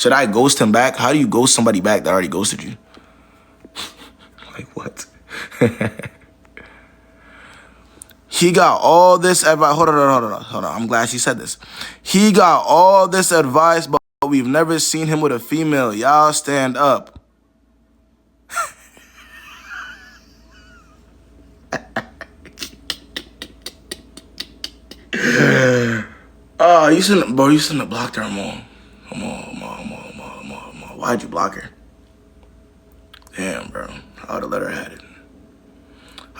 Should I ghost him back? How do you ghost somebody back that already ghosted you? Like, what? He got all this advice. Hold on. I'm glad she said this. He got all this advice, but we've never seen him with a female. Y'all stand up. Oh, you shouldn't have blocked her more. Why'd you block her? Damn, bro. I would have let her have it.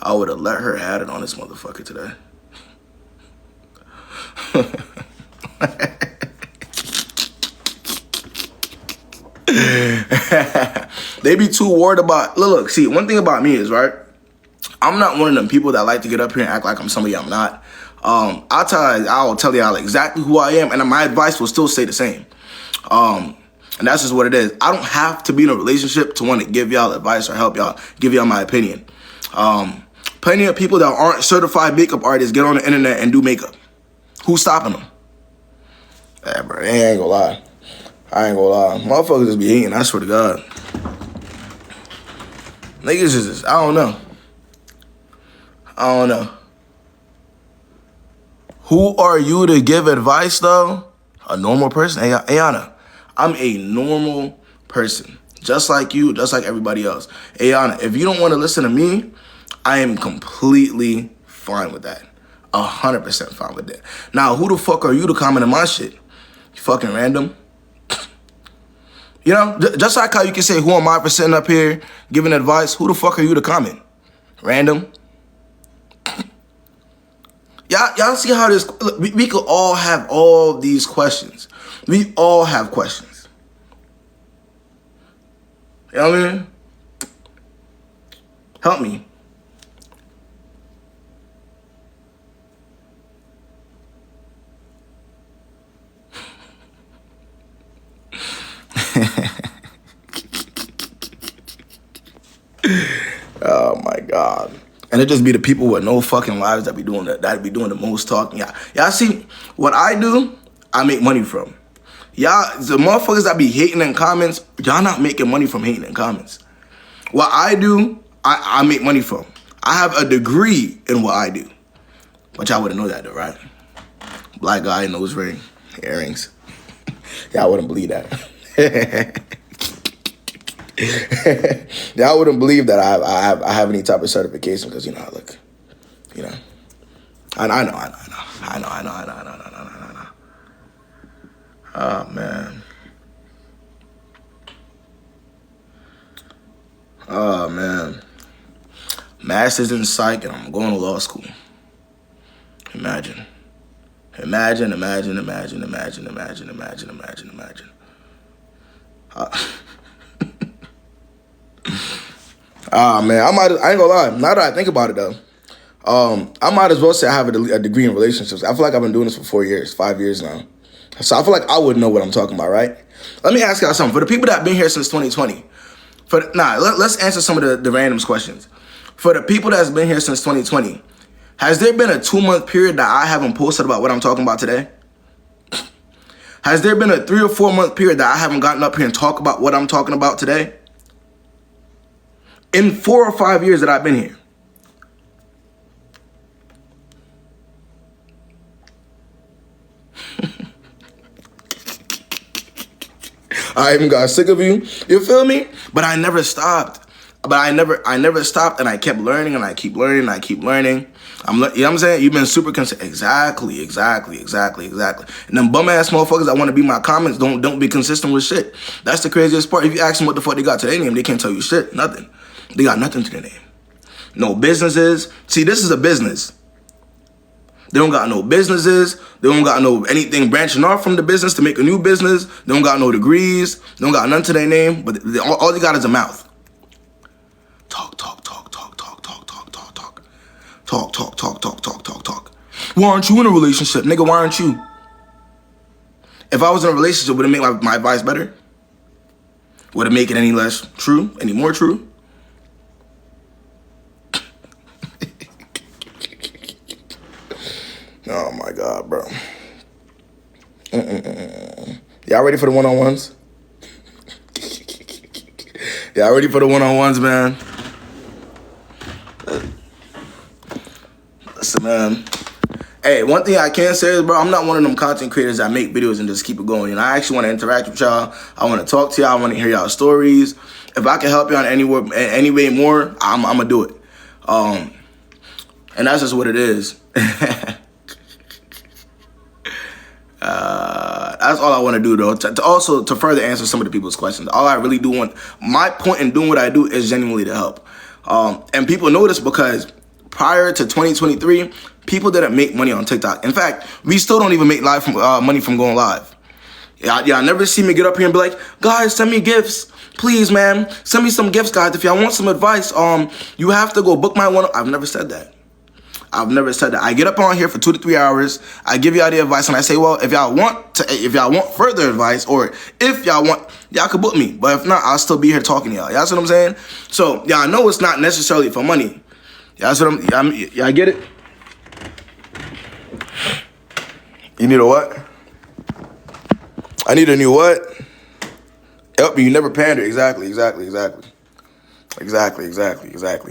I would have let her have it on this motherfucker today. They be too worried about... Look, see, one thing about me is, right? I'm not one of them people that like to get up here and act like I'm somebody I'm not. I'll tell y'all exactly who I am, and my advice will still stay the same. And that's just what it is. I don't have to be in a relationship to want to give y'all advice or help y'all, give y'all my opinion. Plenty of people that aren't certified makeup artists get on the internet and do makeup. Who's stopping them? Yeah, bro, I ain't gonna lie. Motherfuckers just be hating, I swear to God. Niggas just, I don't know. Who are you to give advice, though? A normal person? Hey, Ayana, I'm a normal person. Just like you, just like everybody else. Ayana, if you don't want to listen to me, I am completely fine with that. 100% fine with that. Now, who the fuck are you to comment on my shit? You fucking random. You know, just like how you can say, who am I for sitting up here giving advice? Who the fuck are you to comment? Random. Y'all see how this... Look, we could all have all these questions. We all have questions. You know what I mean? Help me. Oh my God. And it just be the people with no fucking lives that be doing the most talking. Y'all see what I do, I make money from. Y'all, the motherfuckers that be hating in comments, y'all not making money from hating in comments. What I do, I make money from. I have a degree in what I do. But y'all wouldn't know that though, right? Black guy, nose ring, earrings. Y'all wouldn't believe that. Y'all wouldn't believe that I have any type of certification because, you know, I look, you know. I know. Oh, man. Oh, man. Master's in psych and I'm going to law school. Imagine. Man, I ain't gonna lie. Now that I think about it, though, I might as well say I have a degree in relationships. I feel like I've been doing this for 5 years now. So I feel like I would know what I'm talking about, right? Let me ask y'all something. For the people that have been here since 2020, let's answer some of the random questions. For the people that's been here since 2020, has there been a 2-month period that I haven't posted about what I'm talking about today? Has there been a 3 or 4 month period that I haven't gotten up here and talk about what I'm talking about today? In 4 or 5 years that I've been here. I even got sick of you. You feel me? But I never stopped. I never stopped, and I kept learning, and I keep learning, and I keep learning. You know what I'm saying? You've been super consistent. Exactly. And them bum ass motherfuckers that want to be my comments don't be consistent with shit. That's the craziest part. If you ask them what the fuck they got to their name, they can't tell you shit. Nothing. They got nothing to their name. No businesses. See, this is a business. They don't got no businesses. They don't got no anything branching off from the business to make a new business. They don't got no degrees. They don't got none to their name. But all they got is a mouth. Talk. Why aren't you in a relationship? Nigga, why aren't you? If I was in a relationship, would it make my advice better? Would it make it any less true? Any more true? Oh my God, bro. Y'all ready for the one-on-ones? Y'all ready for the one-on-ones, man? Listen, man. Hey, one thing I can say is, bro, I'm not one of them content creators that make videos and just keep it going. You know, I actually want to interact with y'all. I want to talk to y'all. I want to hear y'all stories. If I can help y'all in any way more, I'm gonna do it. And that's just what it is. That's all I want to do, though. To further answer some of the people's questions. All I really do want, my point in doing what I do is genuinely to help. And people know this because prior to 2023, people didn't make money on TikTok. In fact, we still don't even make money from going live. Y'all never see me get up here and be like, guys, send me gifts. Please, man, send me some gifts, guys. If y'all want some advice, you have to go book my one. I've never said that. I get up on here for 2 to 3 hours. I give y'all the advice, and I say, well, if y'all want further advice, or if y'all want, y'all can book me. But if not, I'll still be here talking to y'all. Y'all see what I'm saying? So y'all know it's not necessarily for money. Y'all get it? You need a what? I need a new what? Help me. You never pander. Exactly.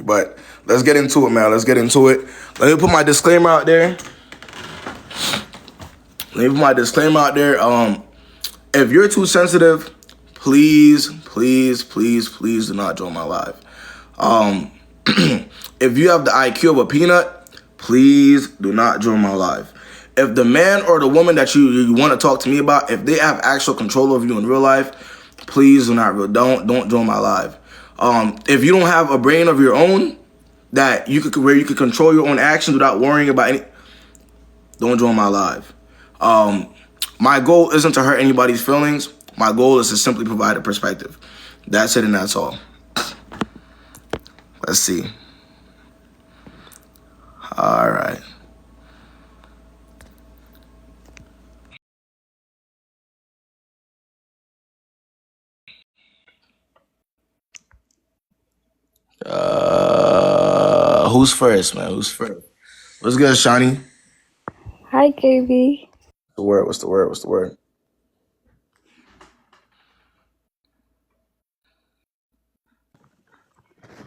But let's get into it, man. Let's get into it. Let me put my disclaimer out there. If you're too sensitive, please do not join my live. If you have the IQ of a peanut, please do not join my live. If the man or the woman that you want to talk to me about, if they have actual control over you in real life, please don't join my live. If you don't have a brain of your own where you could control your own actions without worrying about any, don't join my live. My goal isn't to hurt anybody's feelings. My goal is to simply provide a perspective. That's it, and that's all. Let's see. All right. Who's first, man? Who's first? What's good, Shawnee? Hi, Kayb. What's the word?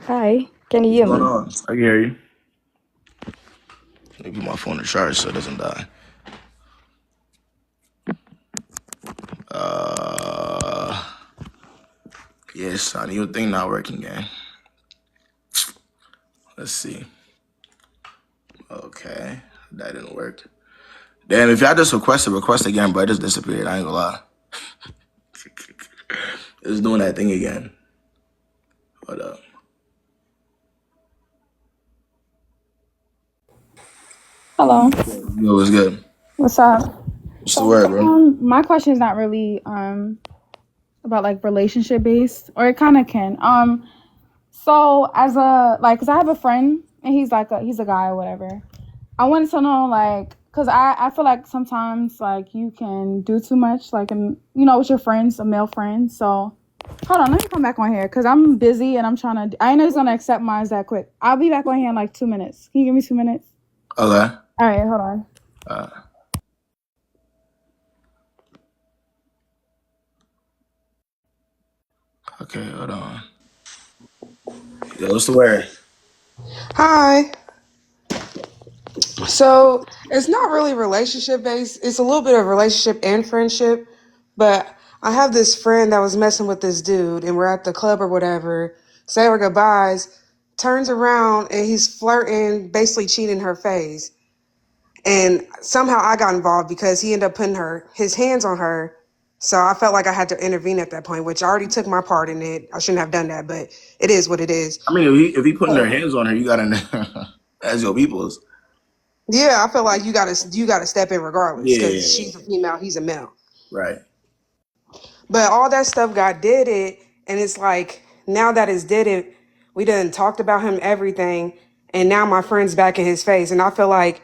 Hi, can you What's hear going me? on? I can hear you. Let me put my phone in charge so it doesn't die. Yes, Shawnee, your thing not working, gang. Let's see. Okay, that didn't work. Damn, if y'all just request again, bro, it just disappeared. I ain't gonna lie. It's doing that thing again. Hold up. Hello. Yo, what's good? What's up? What's the word, bro? My question is not really about like relationship based, or it kind of can. So as a like, cause I have a friend and he's a guy or whatever. I wanted to know like, cause I feel like sometimes like you can do too much, like with your friends, a male friend. So hold on, let me come back on here because I'm busy and I'm trying to. I know he's gonna accept mine that quick. I'll be back on here in like 2 minutes. Can you give me 2 minutes? Okay. All right, hold on. Okay, hold on. Yo, what's the word? Hi. So it's not really relationship based. It's a little bit of relationship and friendship. But I have this friend that was messing with this dude, and we're at the club or whatever, say our goodbyes, turns around and he's flirting, basically cheating her face. And somehow I got involved because he ended up putting his hands on her. So I felt like I had to intervene at that point, which I already took my part in it. I shouldn't have done that, but it is what it is. I mean, if he putting their hands on her, you gotta as your peoples. Yeah, I feel like you gotta step in regardless because Yeah, she's a female, he's a male. right. But all that stuff got did it, and it's like now that it's did it, we done talked about him everything, and now my friend's back in his face, and I feel like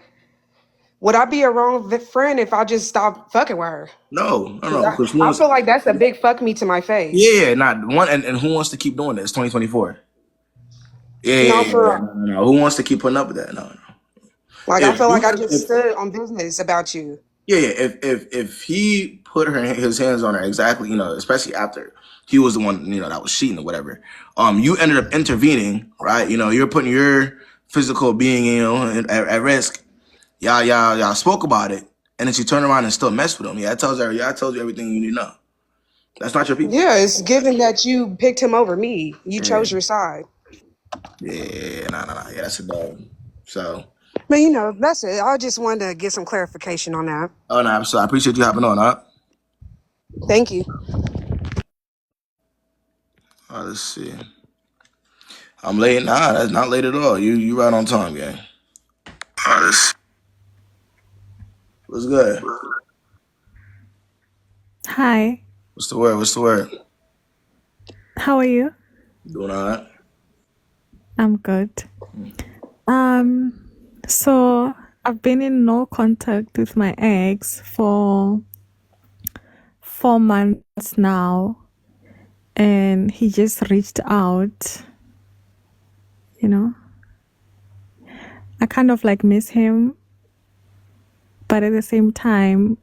would I be a wrong friend if I just stopped fucking with her? No. Because who I wants? feel like that's a big fuck me to my face. Yeah, not one. And who wants to keep doing this? 2024. No, for real. No. Who wants to keep putting up with that? No. Like I If feel you like I guys, just stood on business about you. if he put his hands on her exactly, especially after he was the one, that was cheating or whatever. You ended up intervening, right? You're putting your physical being, at risk. Y'all spoke about it, and then she turned around and still messed with him. Yeah, I told her, I told you everything you need to know. That's not your people. Yeah, it's given that you picked him over me. You Yeah, chose your side. yeah, nah. Yeah, that's a dog. So, But that's it. I just wanted to get some clarification on that. oh no, so I appreciate you hopping on, huh? Thank you. Let's see. I'm late. Nah, that's not late at all. You right on time, gang. What's good? Hi, What's the word? What's the word? how are you? Doing all right? I'm good. So I've been in no contact with my ex for 4 months now, and he just reached out, you know. I kind of like miss him, but at the same time,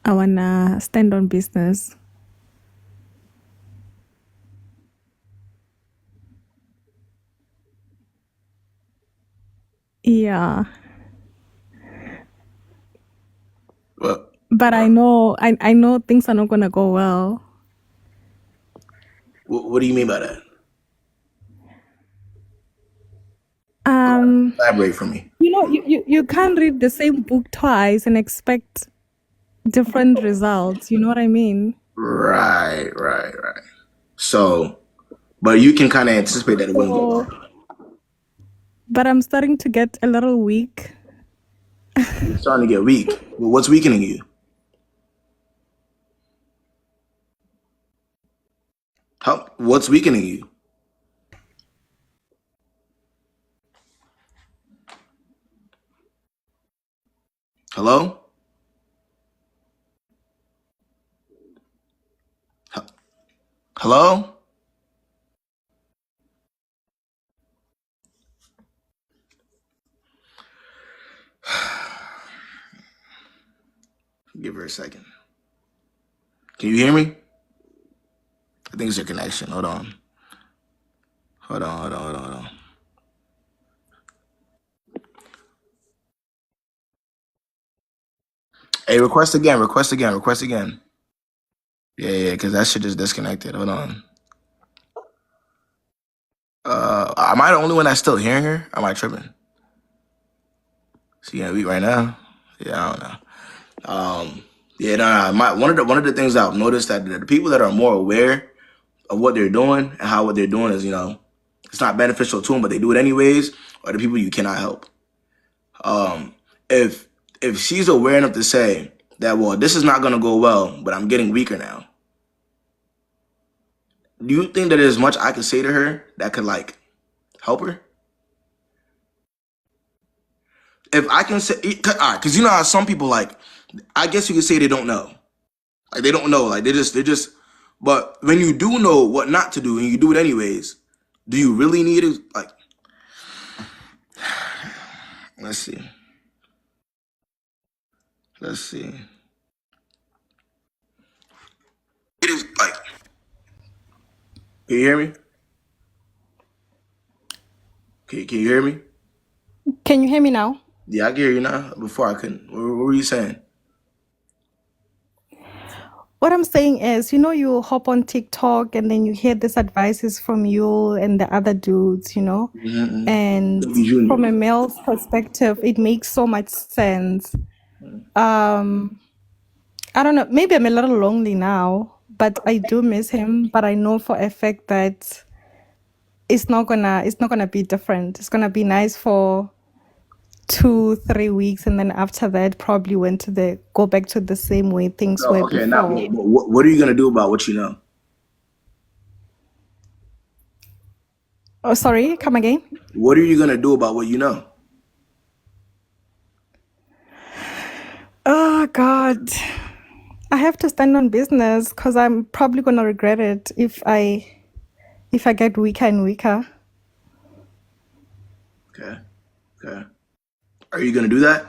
I wanna stand on business. Yeah, Well, but I know things are not gonna go well. what do you mean by that? Um, Elaborate for me. you can't read the same book twice and expect different results. You know what I mean? Right. So, but you can kind of anticipate that it wouldn't go So, well. but I'm starting to get a little weak. You're starting to get weak. Well, what's weakening you? What's weakening you? Hello? Hello? Give her a second. Can you hear me? I think it's your connection. Hold on. Hold on. Hey, request again. Request again. Yeah, because that shit just disconnected. Hold on. Am I the only one that's still hearing her? Am I tripping? She getting weak right now? Yeah, I don't know. Yeah, no. One of the things I've noticed that the people that are more aware of what they're doing and how what they're doing is, it's not beneficial to them, but they do it anyways, are the people you cannot help. Um, if if she's aware enough to say that, well, this is not gonna go well, but I'm getting weaker now. Do you think that there's much I could say to her that could like help her? If I can say, all right, because you know how some people like, I guess you could say they don't know. Like they don't know. Like they just. But when you do know what not to do and you do it anyways, do you really need it? Like, let's see. Let's see. It is like, can you hear me? Can you hear me? Can you hear me now? Yeah, I can hear you now. Before I couldn't. What were you saying? What I'm saying is, you hop on TikTok and then you hear these advices from you and the other dudes, Mm-hmm. and W from a Junior. male's perspective, it makes so much sense. Um, I don't know, maybe I'm a little lonely now, but I do miss him, but I know for a fact that it's not gonna be different. It's gonna be nice for 2-3 weeks, and then after that probably go back to the same way things No, were okay. Now, before. what are you gonna do about what you know? Oh, sorry, come again. What are you gonna do about what you know? Oh God, I have to stand on business because I'm probably gonna regret it if I get weaker and weaker. Okay. Okay. Are you gonna do that?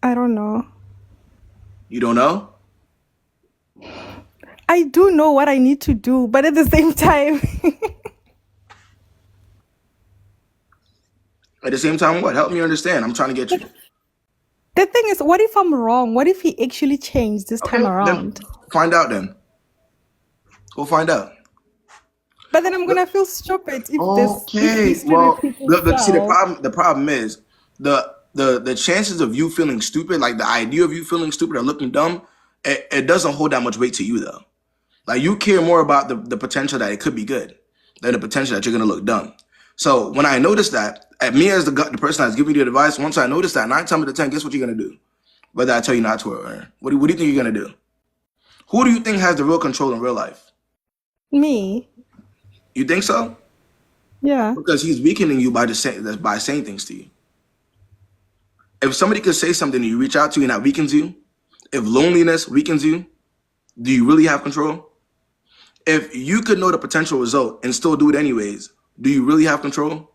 I don't know. You don't know? I do know what I need to do, but at the same time, At the same time, what? Help me understand. I'm trying to get you. the thing is, what if I'm wrong? What if he actually changed this time Okay, then around? find out then. Go find out. But then I'm gonna feel stupid if if Okay. history Well, repeats see itself. the problem is the chances of you feeling stupid, like the idea of you feeling stupid or looking dumb, it doesn't hold that much weight to you though. Like you care more about the potential that it could be good than the potential that you're gonna look dumb. So when I noticed that, at me as the person that's giving you the advice, once I noticed that, 9 times out of 10, guess what you're gonna do? Whether I tell you not to or what do you think you're gonna do? Who do you think has the real control in real life? Me, You think so? yeah. Because he's weakening you by saying things to you. If somebody could say something and you reach out to you and that weakens you, if loneliness weakens you, do you really have control? If you could know the potential result and still do it anyways, do you really have control?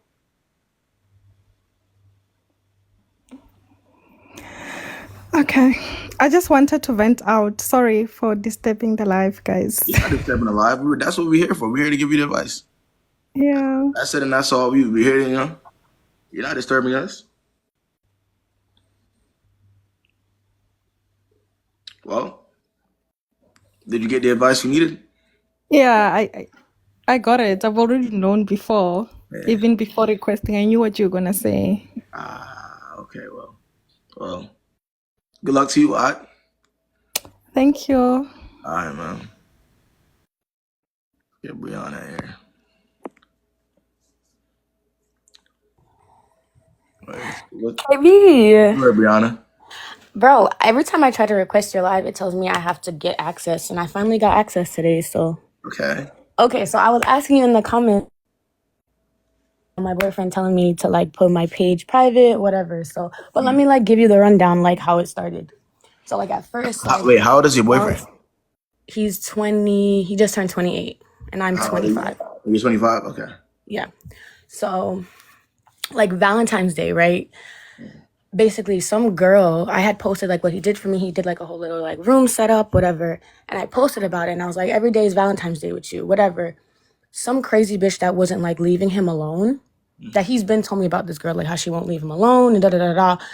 Okay. I just wanted to vent out. Sorry for disturbing the live, guys. You're not disturbing alive. That's what we're here for. We're here to give you the advice. Yeah. That's it, and that's all. We're here, You're not disturbing us. Well, did you get the advice you needed? Yeah, I got it. I've already known before. Yeah. Even before requesting, I knew what you were gonna say. Okay, well, good luck to you, all right? Thank you. All right, man. Get Brianna here. Kayb, Where, Brianna? bro, every time I try to request your live, it tells me I have to get access, and I finally got access today. So, Okay. so I was asking you in the comments, my boyfriend telling me to like put my page private, whatever. So, but let me like give you the rundown, like how it started. So, like at first, like Wait, how old is your boyfriend? he's 20. He just turned 28, and I'm How old are you? 25. You're 25? Okay. Yeah. So, like Valentine's Day, right? Basically some girl, I had posted like what he did for me. He did like a whole little like room setup, whatever. And I posted about it and I was like, every day is Valentine's Day with you, whatever. Some crazy bitch that wasn't like leaving him alone, that he's been told me about this girl, like how she won't leave him alone and da da da da.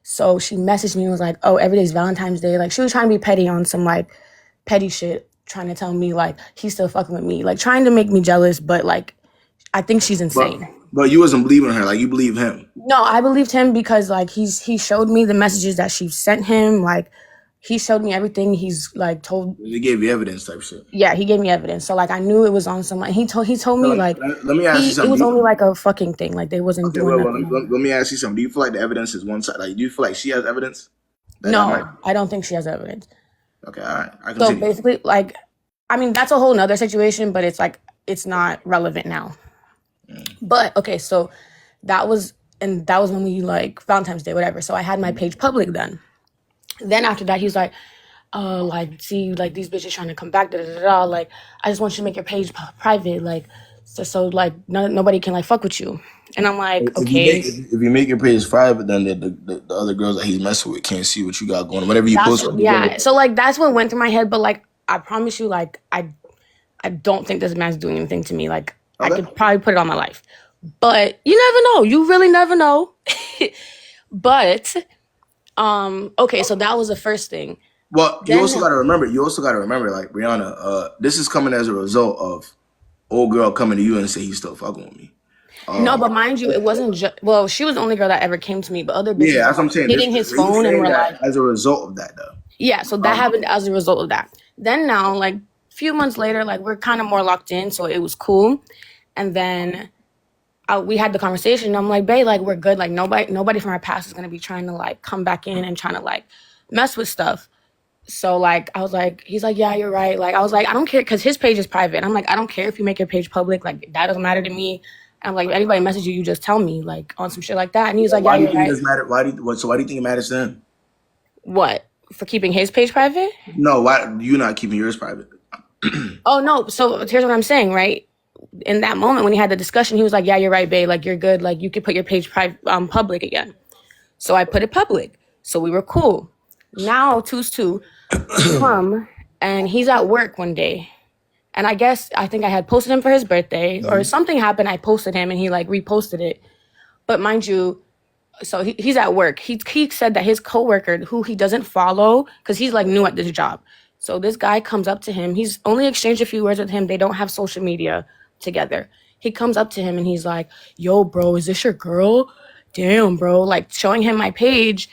So she messaged me and was like, oh, every day's Valentine's Day. Like she was trying to be petty on some like petty shit, trying to tell me like he's still fucking with me, like trying to make me jealous, but like I think she's insane. But you wasn't believing her, like you believe him. No, I believed him because like he showed me the messages that she sent him. Like he showed me everything. He's like told. He gave you evidence type shit. Yeah, he gave me evidence. So like I knew it was on some. He told me like let me ask you something. It was only like a fucking thing. Like they wasn't doing nothing. Let me ask you something. Do you feel like the evidence is one side? Like do you feel like she has evidence? No, I don't think she has evidence. Okay, all right. So basically, like, I mean, that's a whole nother situation, but it's like it's not relevant now. But okay, so that was when we like Valentine's Day, whatever. So I had my page public then. Then after that, he was like, like, see, like these bitches trying to come back, da da da da. Like, I just want you to make your page private, like, so like nobody can like fuck with you. And I'm like, okay. If you make your page private, then the other girls that he's messing with can't see what you got going. Whenever you post, yeah. So like that's what went through my head. But like, I promise you, like, I don't think this man's doing anything to me. Like, I could probably put it on my life. But you never know. You really never know. But okay, so that was the first thing. Well, you also gotta remember, like Brianna, this is coming as a result of old girl coming to you and say he's still fucking with me. No, but mind you, it wasn't just she was the only girl that ever came to me, but other bitches that's what I'm saying. hitting his phone and were like as a result of that though. Yeah, so that happened as a result of that. Then now, like a few months later, like we're kind of more locked in, so it was cool. And then we had the conversation. And I'm like, babe, like we're good. Like nobody from our past is gonna be trying to like come back in and trying to like mess with stuff. So like I was like, he's like, yeah, you're right. Like I was like, I don't care because his page is private. And I'm like, I don't care if you make your page public. Like that doesn't matter to me. And I'm like, if anybody message you, you just tell me like on some shit like that. And he was like, yeah, you're right. Why do you think it matters to him? What? For keeping his page private? No, why you not keeping yours private? Oh no. So here's what I'm saying, right? In that moment when he had the discussion, he was like, yeah, you're right, babe. Like you're good. Like you could put your page public again. So I put it public. So we were cool. Now Two's two come and he's at work one day. And I think I had posted him for his birthday or something happened. I posted him and he like reposted it. But mind you, so he's at work. He said that his coworker, who he doesn't follow, because he's like new at this job. So this guy comes up to him. He's only exchanged a few words with him. They don't have social media together. He comes up to him and he's like, "Yo, bro, is this your girl? Damn, bro!" Like showing him my page,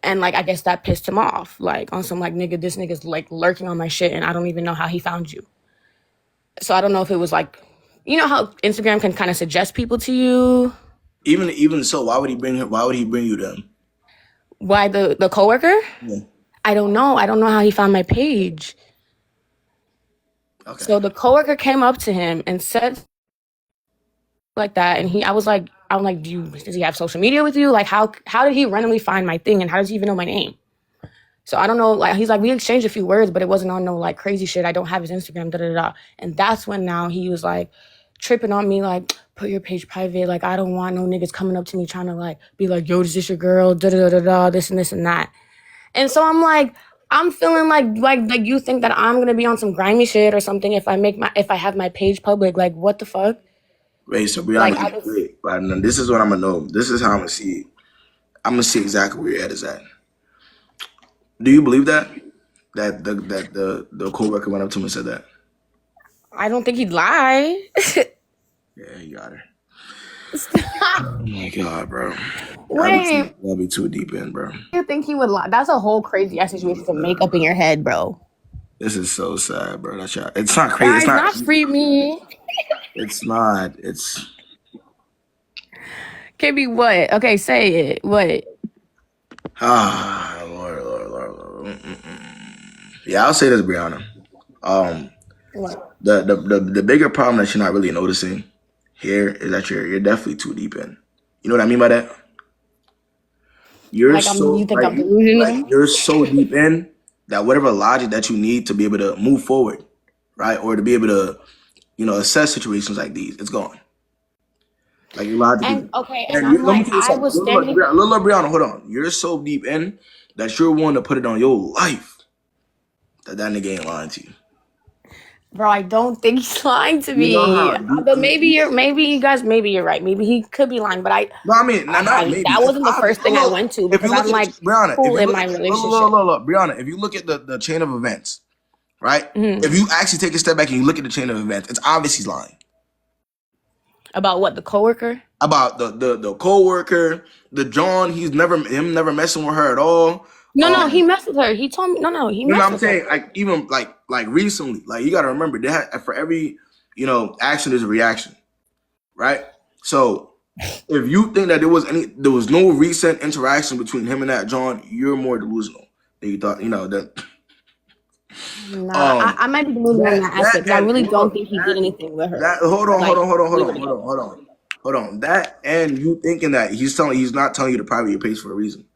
and like I guess that pissed him off. Like on some like nigga, this nigga's like lurking on my shit, and I don't even know how he found you. So I don't know if it was like, you know how Instagram can kind of suggest people to you. Even so, why would he bring you to him? Why the coworker? Yeah. I don't know. I don't know how he found my page. Okay. So the coworker came up to him and said like that, and I'm like, does he have social media with you? Like, how did he randomly find my thing, and how does he even know my name? So I don't know. Like, he's like, we exchanged a few words, but it wasn't on no like crazy shit. I don't have his Instagram. Da da da. And that's when now he was like tripping on me, like, put your page private. Like, I don't want no niggas coming up to me trying to like be like, yo, is this your girl? Da da da da. This and this and that. And so I'm like, I'm feeling like you think that I'm gonna be on some grimy shit or something if I have my page public. Like, what the fuck? Wait, so Like, Brianna, wait, but this is what I'm gonna know. This is how I'm gonna see it. I'm gonna see exactly where your head is at. Do you believe that the coworker went up to him and said that? I don't think he'd lie. Yeah, he got her. Oh my god, bro. Wait, That'd be too deep in, bro. you think he would lie? That's a whole crazy ass situation to make up in your head, bro. This is so sad, bro. It's not crazy. Guys, It's not not. free me. It's not. It's. KB, what? Okay, say it. What? Lord. Yeah, I'll say this, Brianna. What? The bigger problem that you're not really noticing here is that you're definitely too deep in. You know what I mean by that? You're Like so you think I'm delusional? you're so deep in that whatever logic that you need to be able to move forward, right, or to be able to, assess situations like these, it's gone. Like your logic. And okay, and And I'm let me like, tell you I something. was standing. Little Brianna, hold on. You're so deep in that you're willing to put it on your life that nigga ain't lying to you. Bro, I don't think he's lying to You know me. how But maybe you're right. Maybe he could be lying, but No, I mean, not maybe. that wasn't the first thing I went to If you because look I'm at like Brianna, cool in my relationship. look, Brianna, if you look at the chain of events, right? If you actually take a step back and you look at the chain of events, it's obvious he's lying. About what, the coworker? About the coworker, the John, never messing with her at all. No, he messed with her. He told me he You know messed what I'm with saying? her. Like even like recently, like you gotta remember that for every action there's a reaction, right? So if you think that there was no recent interaction between him and that John, you're more delusional than you thought. That. Nah, I might be delusional in that aspect because I really don't think he did anything with her. Hold on. That and you thinking that he's not telling you to private your page for a reason.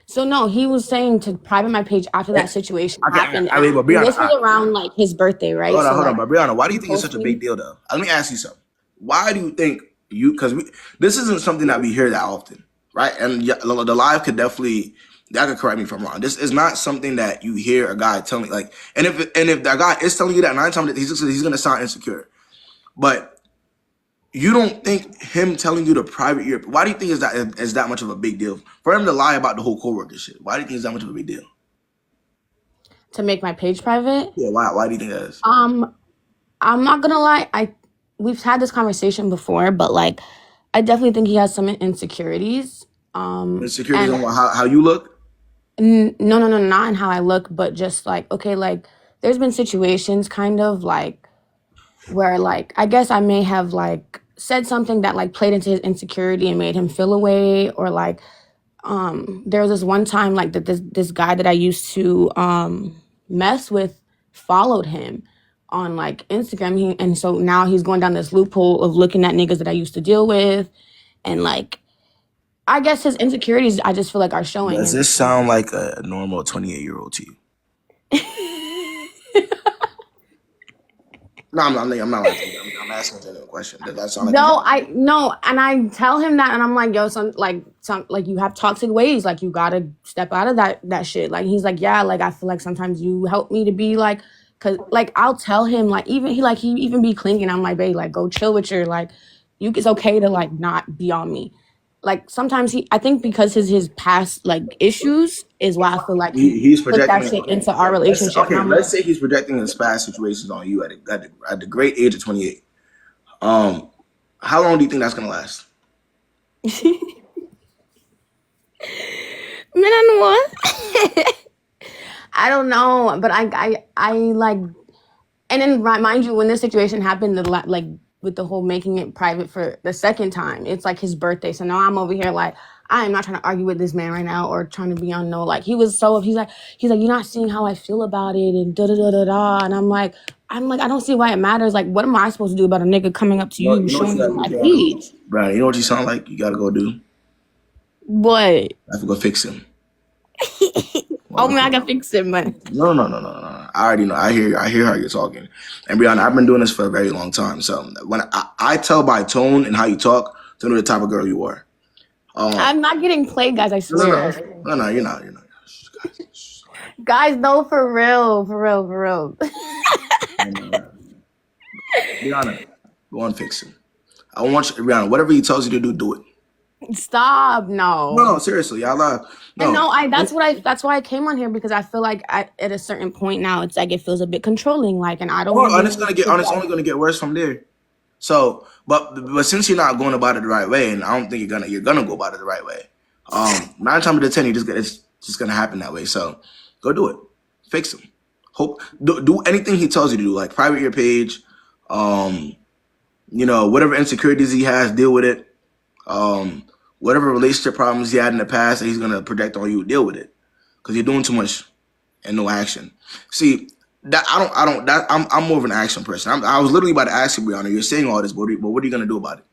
So no, he was saying to private my page after that situation happened. But And Brianna, this was around like his birthday, right? Hold on, like, but Brianna, why do you think it's such a big deal, though? Let me ask you something. Why do you think because this isn't something that we hear that often, right? And the live could definitely, that could correct me if I'm wrong. This is not something that you hear a guy telling, like, and if that guy is telling you that 9 times he's gonna sound insecure, but you don't think him telling you to private your, why do you think is that much of a big deal for him to lie about the whole coworker shit? Why do you think it's that much of a big deal? To make my page private? Yeah, why do you think that is? I'm not gonna lie. We've had this conversation before, but like, I definitely think he has some insecurities. Insecurities on how you look? No, not in how I look, but just like, okay, like, there's been situations kind of like where like, I guess I may have like said something that like played into his insecurity and made him feel away, or like, there was this one time like that this guy that I used to mess with followed him on like Instagram, and so now he's going down this loophole of looking at niggas that I used to deal with, and like, I guess his insecurities, I just feel like are showing. Does this sound like a normal 28-year-old to you? No, I'm not laughing. I'm asking a genuine question. Does that sound like a No, genuine? and I tell him that, and I'm like, yo, some like you have toxic ways, like you gotta step out of that shit. Like he's like, yeah, like I feel like sometimes you help me to be like, cause like I'll tell him like even he even be clinging. I'm like, babe, like go chill with your like, it's okay to like not be on me. Like sometimes I think because his past like issues is why I feel like he He's put projecting. that shit into our Let's relationship, and okay. I'm Let's like, say he's projecting his past situations on you at the great age of 28. How long do you think that's gonna last? man, what? I don't know, but I like, and then mind you, when this situation happened, like with the whole making it private for the second time, it's like his birthday. So now I'm over here like I am not trying to argue with this man right now or trying to be on no like he's like you're not seeing how I feel about it and da da da da da, and I'm like I don't see why it matters. Like what am I supposed to do about a nigga coming up to you You know what you showing you gotta my do, Brian? page? Brian, you know what you sound like? You gotta go do. What? I have to go fix him. Oh man, I can fix it, man. No. I already know. I hear how you're talking. And Brianna, I've been doing this for a very long time. So when I tell by tone and how you talk to know the type of girl you are. I'm not getting played, guys. I swear. No, you're not. You're not. Guys, no, for real, for real, for real. Brianna, go and fix him. I want you, Brianna, whatever he tells you to do, do it. Stop, no. No, seriously, I love. And no, that's why I came on here, because I feel like at a certain point now it's like it feels a bit controlling, like, and I don't want to And it's only gonna get worse from there. So, but since you're not going about it the right way, and I don't think you're gonna go about it the right way. 9 times out of 10, it's just gonna happen that way. So, go do it. Fix him. Do anything he tells you to do, like private your page. Whatever insecurities he has, deal with it. Whatever relationship problems he had in the past that he's gonna project on you, deal with it, because you're doing too much and no action. See, that I'm more of an action person. I was literally about to ask you, Brianna. You're saying all this, but what are you gonna do about it?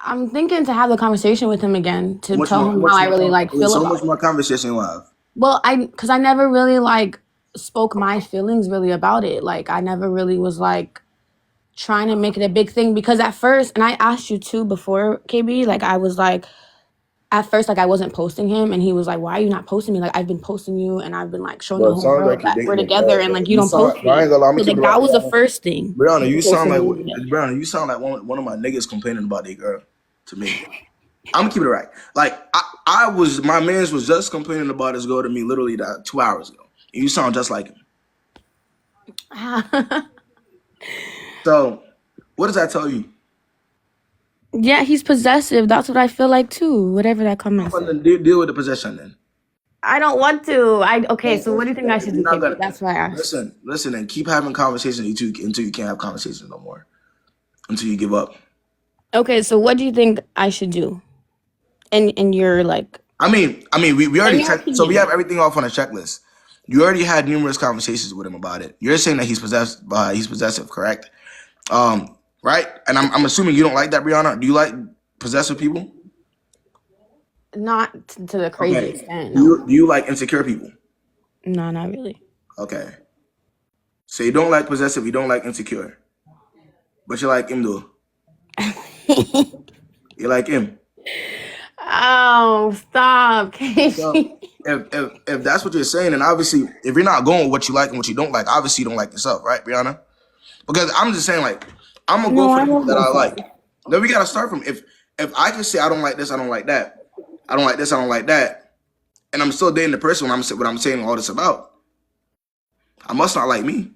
I'm thinking to have the conversation with him again to tell him how I really feel about it. So much more conversation you'll have. Well, because I never really spoke my feelings really about it. Like I never really was trying to make it a big thing, because at first, and I asked you too before, KB, like I was like, at first, like I wasn't posting him, and he was like, "Why are you not posting me? Like I've been posting you, and I've been showing the whole world that we're together, and like you don't post me." So that was the first thing. Brianna, you sound like one of my niggas complaining about their girl to me. I'm gonna keep it right. Like my man's was just complaining about his girl to me literally 2 hours ago. And you sound just like him. So, what does that tell you? Yeah, he's possessive. That's what I feel like too. Whatever that comment said. Deal with the possession then. I don't want to. Okay, so what do you think I should do? That's why I asked. Listen, and keep having conversations until you can't have conversations no more. Until you give up. Okay, so what do you think I should do? And you're like, I mean, we already checked, so we have everything off on a checklist. You already had numerous conversations with him about it. You're saying that he's possessive, correct? Right? And I'm assuming you don't like that, Brianna. Do you like possessive people? Not to the crazy extent. No. Do you like insecure people? No, not really. Okay. So you don't like possessive, you don't like insecure. But you like him though. You like him. Oh, stop, Casey. So, if that's what you're saying, and obviously if you're not going with what you like and what you don't like, obviously you don't like yourself, right, Brianna? Because I'm just saying, I'm gonna go for the people that I like. Then we gotta start from if I can say I don't like this, I don't like that, I don't like this, I don't like that, and I'm still dating the person what I'm saying all this about, I must not like me.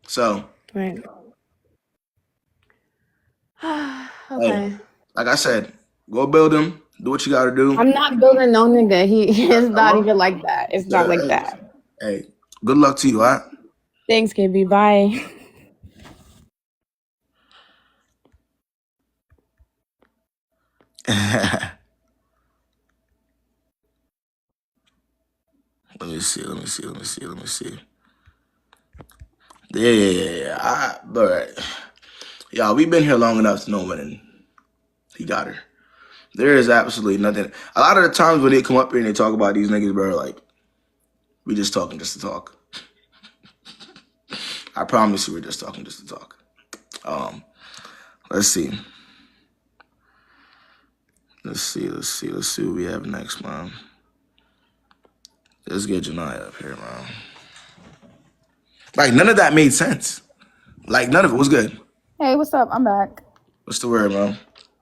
So right. Okay. Hey, like I said, go build him. Do what you gotta do. I'm not building no nigga. He is not even like that. It's not like that. Hey, good luck to you, all right? Thanks, KB. Bye. Let me see. Yeah. Y'all, we've been here long enough to know when he got her. There is absolutely nothing. A lot of the times when they come up here and they talk about these niggas, bro, we just talking just to talk. I promise you we're just talking just to talk. Let's see. Let's see what we have next, man. Let's get Janaya up here, man. Like, none of that made sense. Like, none of it was good. Hey, what's up? I'm back. What's the word, man?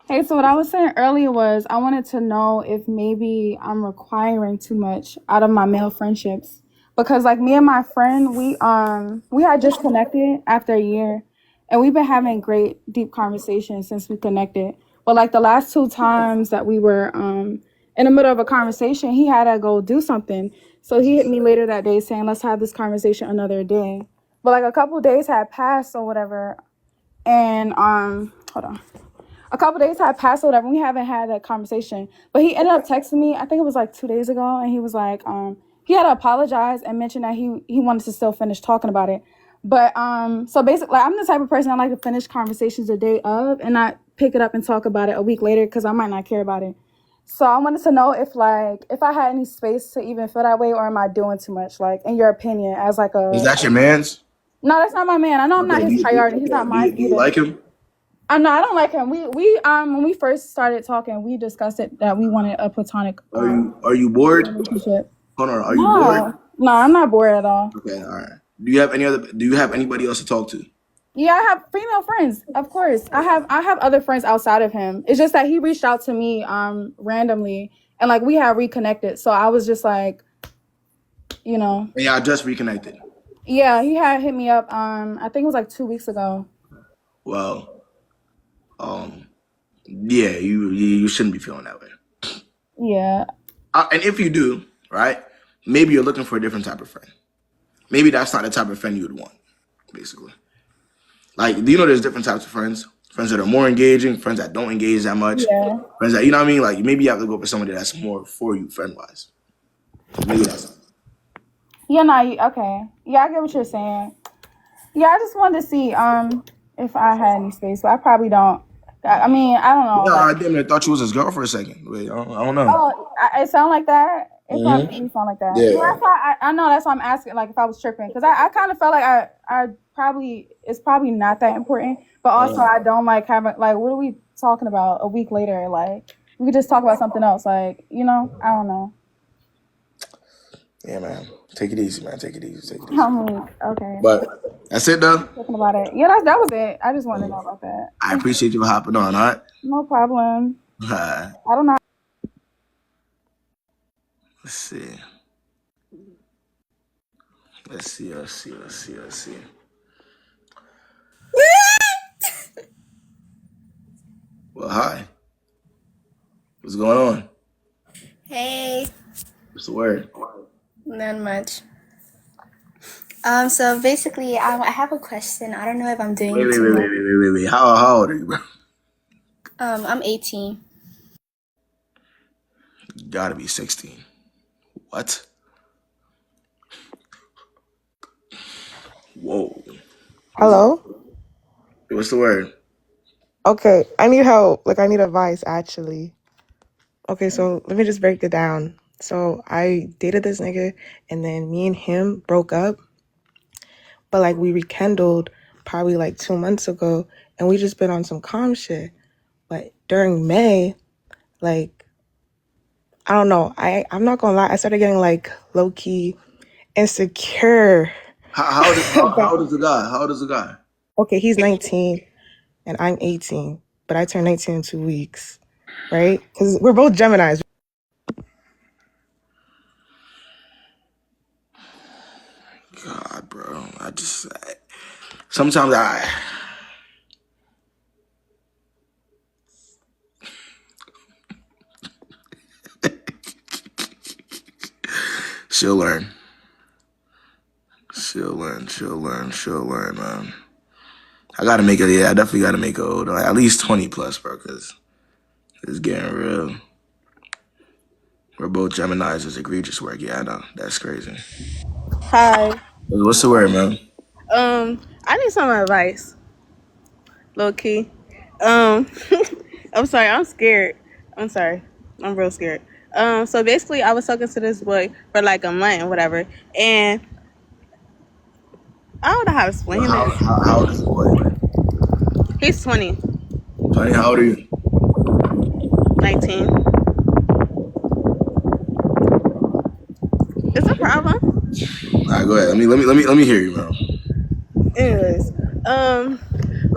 Hey, so what I was saying earlier was I wanted to know if maybe I'm requiring too much out of my male friendships. Because like me and my friend, we had just connected after a year, and we've been having great deep conversations since we connected. But like the last two times that we were in the middle of a conversation, he had to go do something. So he hit me later that day saying, "Let's have this conversation another day." But like a couple of days had passed or whatever, and hold on. A couple days had passed or whatever. We haven't had that conversation. But he ended up texting me, I think it was like 2 days ago, and he was like, he had to apologize and mention that he wanted to still finish talking about it. But so basically, I'm the type of person I like to finish conversations the day of and not pick it up and talk about it a week later because I might not care about it. So I wanted to know if I had any space to even feel that way, or am I doing too much? Like, in your opinion, as like a... Is that your man's? No, that's not my man. I know I'm not Okay, his priority. He's not mine do you either. like him? No, I don't like him. We when we first started talking, we discussed it that we wanted a platonic Are you bored? relationship. Hold on, are you bored? No, I'm not bored at all. Okay, all right. Do you have anybody else to talk to? Yeah, I have female friends, of course. I have other friends outside of him. It's just that he reached out to me randomly, and like we had reconnected. So I was just like, you know. Yeah, I just reconnected. Yeah, he had hit me up. I think it was like 2 weeks ago. Well, yeah, you shouldn't be feeling that way. Yeah. And if you do, right, maybe you're looking for a different type of friend. Maybe that's not the type of friend you would want, basically. Like, do you know there's different types of friends? Friends that are more engaging, friends that don't engage that much. Yeah. Friends that, you know what I mean? Like, maybe you have to go for somebody that's more for you friend-wise. Maybe that's... Yeah, no, okay. Yeah, I get what you're saying. Yeah, I just wanted to see if I had any space, but I probably don't. I mean, I don't know. Yeah, I Like, damn near thought you was his girl for a second. Wait, I don't know. oh, it sound like that. It probably sound like that. Yeah, Yeah. that's why I know. That's why I'm asking. Like, if I was tripping, because I kind of felt like I probably it's probably not that important, but also I don't like having like what are we talking about a week later? Like, we could just talk about something else. Like, I don't know. Yeah, man. Take it easy, man. Take it easy. Okay. But that's it, though. Talking about it. Yeah, that was it. I just wanted to know about that. I appreciate you hopping on, all right? No problem. I don't know. Let's see. Let's see. Well, hi. What's going on? Hey, What's the word? not much. So basically, I have a question. I don't know if I'm doing too much. Wait. How old are you, bro? I'm 18. You gotta be 16. What? Whoa. Hello? What's the word? Okay, I need help. Like, I need advice, actually. Okay, so let me just break it down. So I dated this nigga, and then me and him broke up. But, like, we rekindled probably, like, 2 months ago, and we just been on some calm shit. But during May, like, I don't know. I'm not gonna lie. I started getting, like, low-key insecure. How old is the guy? How old is the guy? Okay, he's 19, and I'm 18. But I turned 19 in 2 weeks, right? Because we're both Geminis. God, bro. Sometimes she'll learn. She'll learn, man. I definitely gotta make her older. Like, at least 20 plus, bro, because it's getting real. We're both Geminis. It's egregious work. Yeah, I know. That's crazy. Hi. What's the word, man? I need some advice. Low key. I'm sorry, I'm scared. I'm sorry. I'm real scared. So basically I was talking to this boy for like a month and whatever. And I don't know how to explain How, this. how, how old is the boy? He's 20, 20, how old are you? 19. It's a problem. All right, go ahead. Let me hear you, bro. Anyways,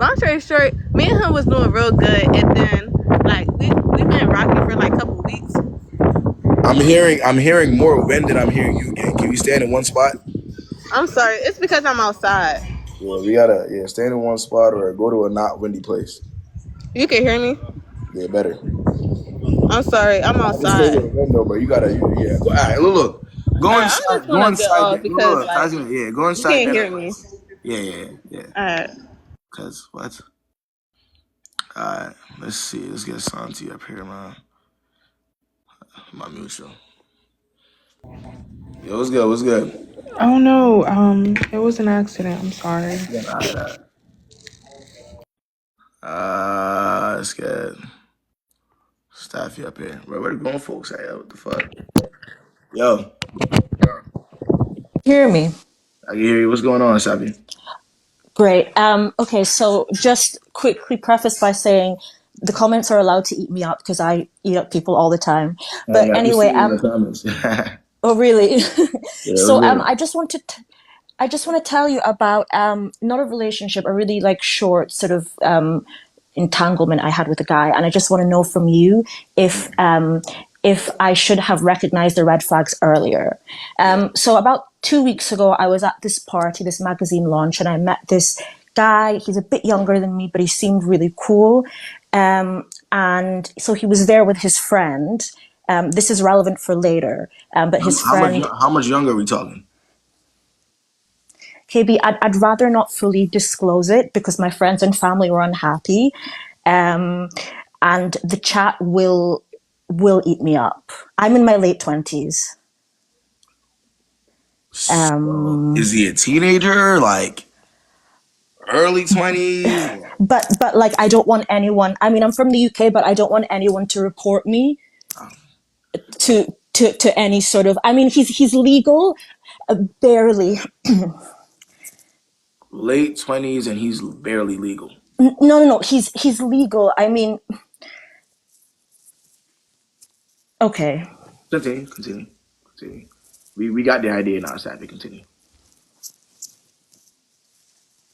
long story short, me and him was doing real good, and then like we've been rocking for like a couple weeks. I'm hearing more wind than I'm hearing you again. Can you stand in one spot? I'm sorry, it's because I'm outside. Yeah, we gotta stand in one spot or go to a not windy place. You can hear me. Yeah, better. I'm sorry, I'm Nah, just stay outside. with the window, bro. You gotta yeah. All right, look. Go All right, I'm inside. just Go gonna get inside. off Look, because look. like Yeah, go you inside can't then. hear me. Yeah. All right. Cause what? Alright, let's see. Let's get Santi up here, man. My mutual. Yo, what's good? What's good? Oh no, it was an accident. I'm sorry. Yeah, alright. Let's get Staffy up here. Where the grown folks at? Yo, what the fuck? Yo, Hear me. I can hear you. What's going on, Staffy? Great. Okay, so just quickly preface by saying the comments are allowed to eat me up because I eat up people all the time. But I just anyway, see you in the comments. Yeah, oh really? what's So good? I just want to tell you about not a relationship, a really like short sort of entanglement I had with a guy, and I just want to know from you if I should have recognized the red flags earlier. So about 2 weeks ago, I was at this party, this magazine launch, and I met this guy. He's a bit younger than me, but he seemed really cool. And so he was there with his friend. This is relevant for later, but his friend How much younger are we talking? KB, I'd rather not fully disclose it because my friends and family were unhappy, and the chat will eat me up. I'm in my late 20s. So, is he a teenager? Like early 20s? But like I don't want anyone. I mean, I'm from the UK, but I don't want anyone to report me to any sort of. I mean, he's legal, barely. Late 20s and he's barely legal. No. He's legal. I mean, okay. Continue. We got the idea now, Sappy. Continue.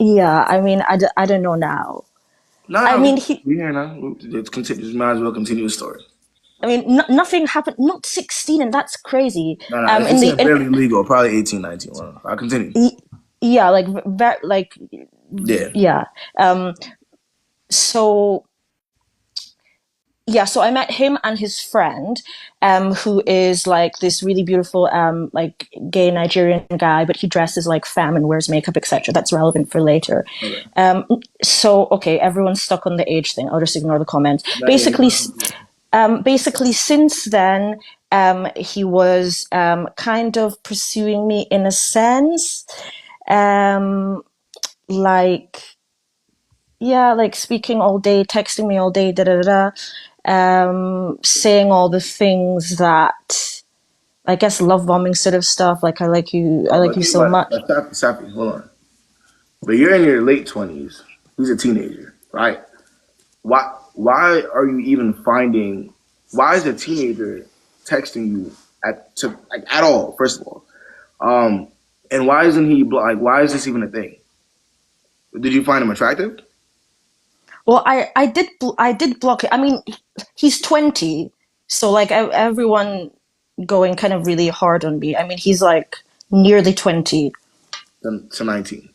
Yeah, I mean, I don't know now. I No, mean, we here now. Let's continue. Just might as well continue the story. nothing happened. Not 16, and that's crazy. No. If you In the said barely legal, probably 18, 19. Well, I'll continue. yeah, like Yeah. yeah. Um, so yeah, so I met him and his friend, who is like this really beautiful, like gay Nigerian guy, but he dresses like femme and wears makeup, etc. That's relevant for later. Okay. So okay, everyone's stuck on the age thing. I'll just ignore the comments. Basically, since then, he was kind of pursuing me in a sense, like yeah, like speaking all day, texting me all day, saying all the things that I guess love bombing sort of stuff. Like I like you so much. Sappy, hold on. But you're in your late 20s. He's a teenager, right? Why are you even finding? Why is a teenager texting you at all? First of all, and why isn't he like? Why is this even a thing? Did you find him attractive? Well, I did block it. I mean, he's 20, so like everyone going kind of really hard on me. I mean, he's like nearly 20, To 19.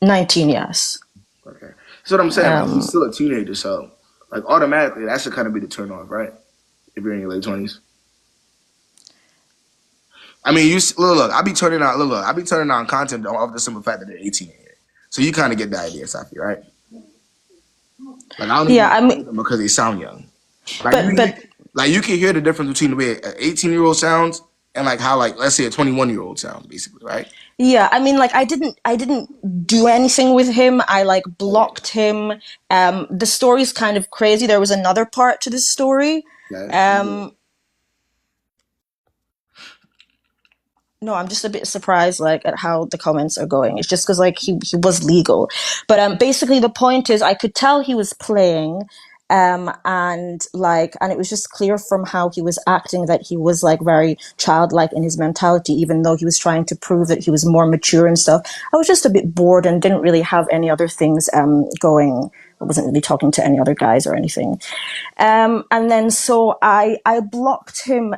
19, yes. Okay. That's what I'm saying. Like, he's still a teenager, so like automatically that should kind of be the turn off, right? If you're in your late 20s. I mean, look. I be turning on. Look. I be turning on content off the simple fact that they're 18 here. So you kind of get the idea, Safi, right? Like I don't Yeah, I even mean, like them because they sound young. but Like you can hear the difference between the way an 18-year-old sounds and like how like let's say a 21-year-old sounds, basically, right? yeah, I mean, like I didn't do anything with him. I like blocked him. The story's kind of crazy. There was another part to this story. Okay. Um, No, I'm just a bit surprised, like, at how the comments are going. It's just because, like, he was legal, but basically the point is, I could tell he was playing, and it was just clear from how he was acting that he was like very childlike in his mentality, even though he was trying to prove that he was more mature and stuff. I was just a bit bored and didn't really have any other things going. I wasn't really talking to any other guys or anything. And then so I blocked him.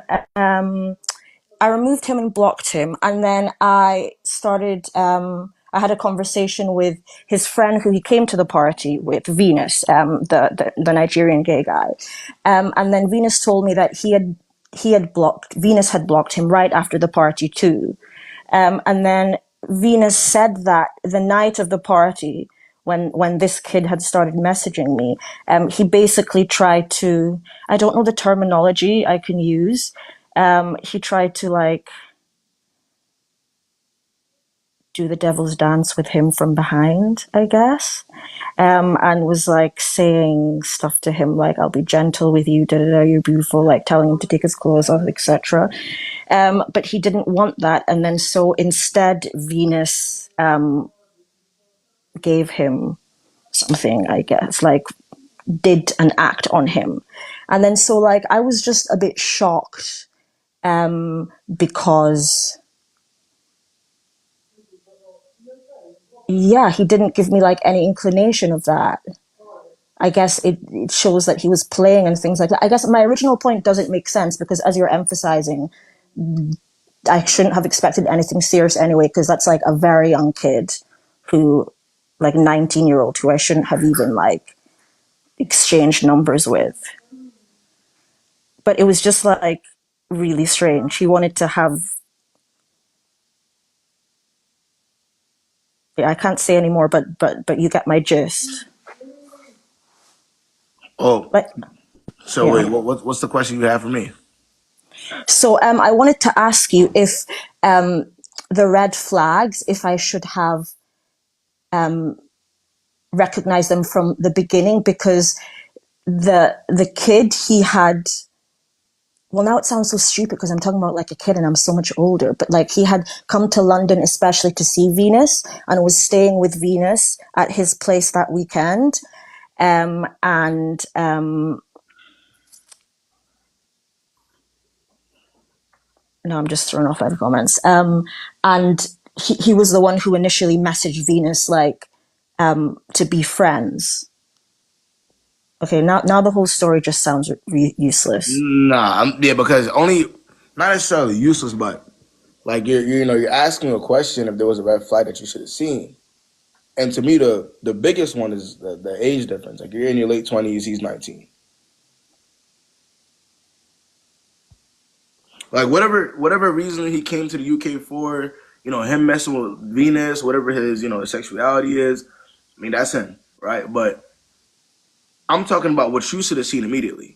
I removed him and blocked him, and then I started. I had a conversation with his friend who he came to the party with, Venus, the Nigerian gay guy, and then Venus told me that he had blocked Venus had blocked him right after the party too, and then Venus said that the night of the party, when this kid had started messaging me, he basically tried to, I don't know the terminology I can use. He tried to like do the devil's dance with him from behind, I guess, and was like saying stuff to him like, "I'll be gentle with you, da da da, you're beautiful," like telling him to take his clothes off, etc. But he didn't want that, and then so instead, Venus gave him something, I guess, like did an act on him, and then so like I was just a bit shocked because yeah, he didn't give me like any inclination of that. I guess it shows that he was playing and things like that. I guess my original point doesn't make sense because as you're emphasizing, I shouldn't have expected anything serious anyway, because that's like a very young kid who, like 19-year-old, who I shouldn't have even like exchanged numbers with. But it was just like really strange. He wanted to have, I can't say anymore, but you get my gist. Oh, Like, so yeah. wait, what's the question you have for me? So I wanted to ask you if the red flags, if I should have recognized them from the beginning, because the kid he had, well, now it sounds so stupid because I'm talking about like a kid and I'm so much older, but like he had come to London especially to see Venus and was staying with Venus at his place that weekend. And no, I'm just thrown off by the comments. And he was the one who initially messaged Venus like to be friends. Okay, now the whole story just sounds useless. Nah, yeah, because only not necessarily useless, but like you're asking a question if there was a red flag that you should have seen. And to me, the biggest one is the age difference. Like you're in your late 20s, he's 19. Like whatever reason he came to the UK for, him messing with Venus, whatever his sexuality is. I mean that's him, right? But I'm talking about what you should have seen immediately,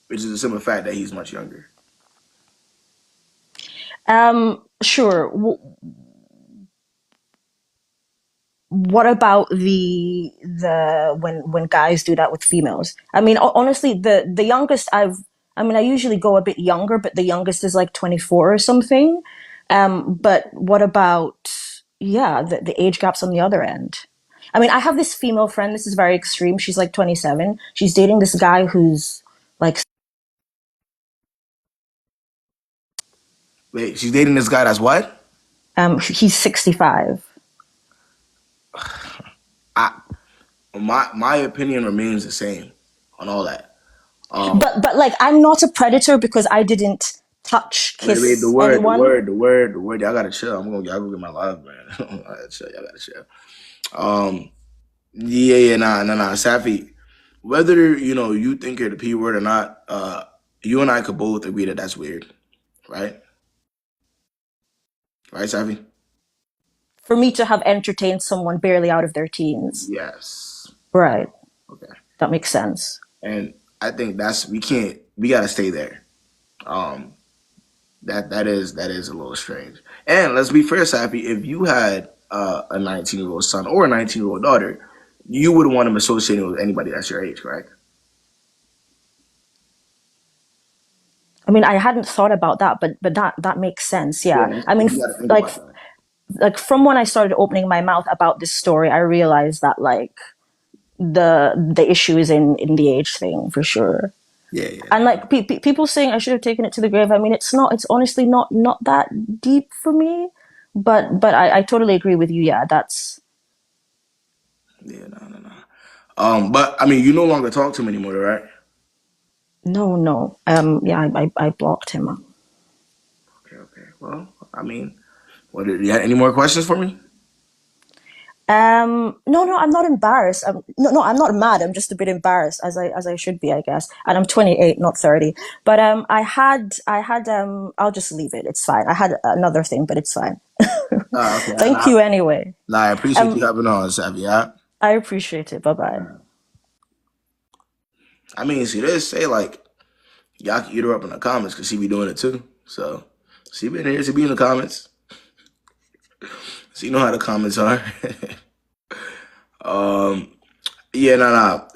which is the simple fact that he's much younger. Sure. What about the when guys do that with females? I mean, honestly, the youngest I mean, I usually go a bit younger, but the youngest is like 24 or something. But what about, yeah, the age gaps on the other end? I mean, I have this female friend. This is very extreme. She's like 27. She's dating this guy who's like, Wait, she's dating this guy that's what? he's 65. I my opinion remains the same on all that. But like, I'm not a predator because I didn't touch, Wait, the kiss word, the anyone. word, the word, the word. Y'all gotta chill. Y'all go get my live, man. I gotta chill. Y'all gotta chill. Yeah, nah. Safi, whether you think you're the P word or not, you and I could both agree that that's weird, right? Right, Safi? For me to have entertained someone barely out of their teens. Yes. Right. Okay. That makes sense. And I think we gotta stay there. Um, that is a little strange. And let's be fair, Safi, if you had a 19-year-old son or a 19-year-old daughter, you would want them associating with anybody that's your age, correct? mean, I hadn't thought about that, but that makes sense. Yeah. I mean, You gotta think like about that. like from when I started opening my mouth about this story, I realized that like the issue is in the age thing for sure. Yeah. And like people saying I should have taken it to the grave. I mean, it's not. It's honestly not that deep for me. But I totally agree with you. Yeah, that's Yeah, no. But I mean, you no longer talk to him anymore, right? no. Yeah, I blocked him. Okay. Well, I mean, you have any more questions for me? No, I'm not embarrassed. No, I'm not mad. I'm just a bit embarrassed, as I should be, I guess. And I'm 28, not 30. But I had. I'll just leave it. It's fine. I had another thing, but it's fine. Okay. Thank you anyway. I appreciate you having on, Savvy. Yeah. I appreciate it. Bye bye. I mean, see, they say like y'all can eat her up in the comments because she be doing it too. So she been here. She be in the comments. So you know how the comments are. Yeah, no.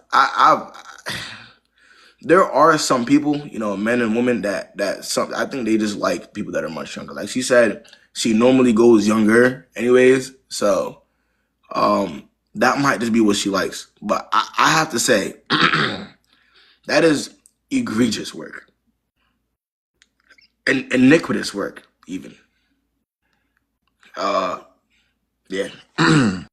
There are some people, men and women that some. I think they just like people that are much younger. Like she said, she normally goes younger, anyways. So, that might just be what she likes. But I have to say, that is egregious work and iniquitous work, even. Yeah. I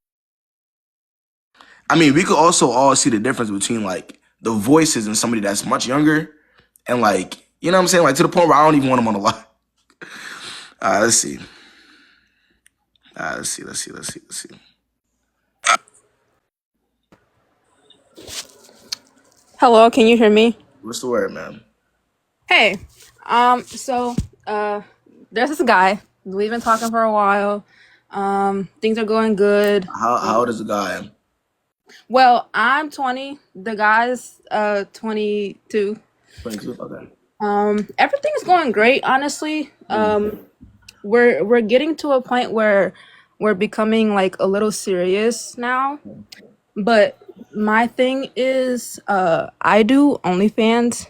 mean, we could also all see the difference between like the voices and somebody that's much younger and like, you know what I'm saying? Like to the point where I don't even want them on the line. Let's see. Let's see. Hello, can you hear me? What's the word, man? Hey, so there's this guy. We've been talking for a while. Things are going good. How old is the guy? Well, I'm 20. The guy's 22. 22? Okay. Everything's going great, honestly. We're getting to a point where we're becoming like a little serious now. But my thing is, I do OnlyFans,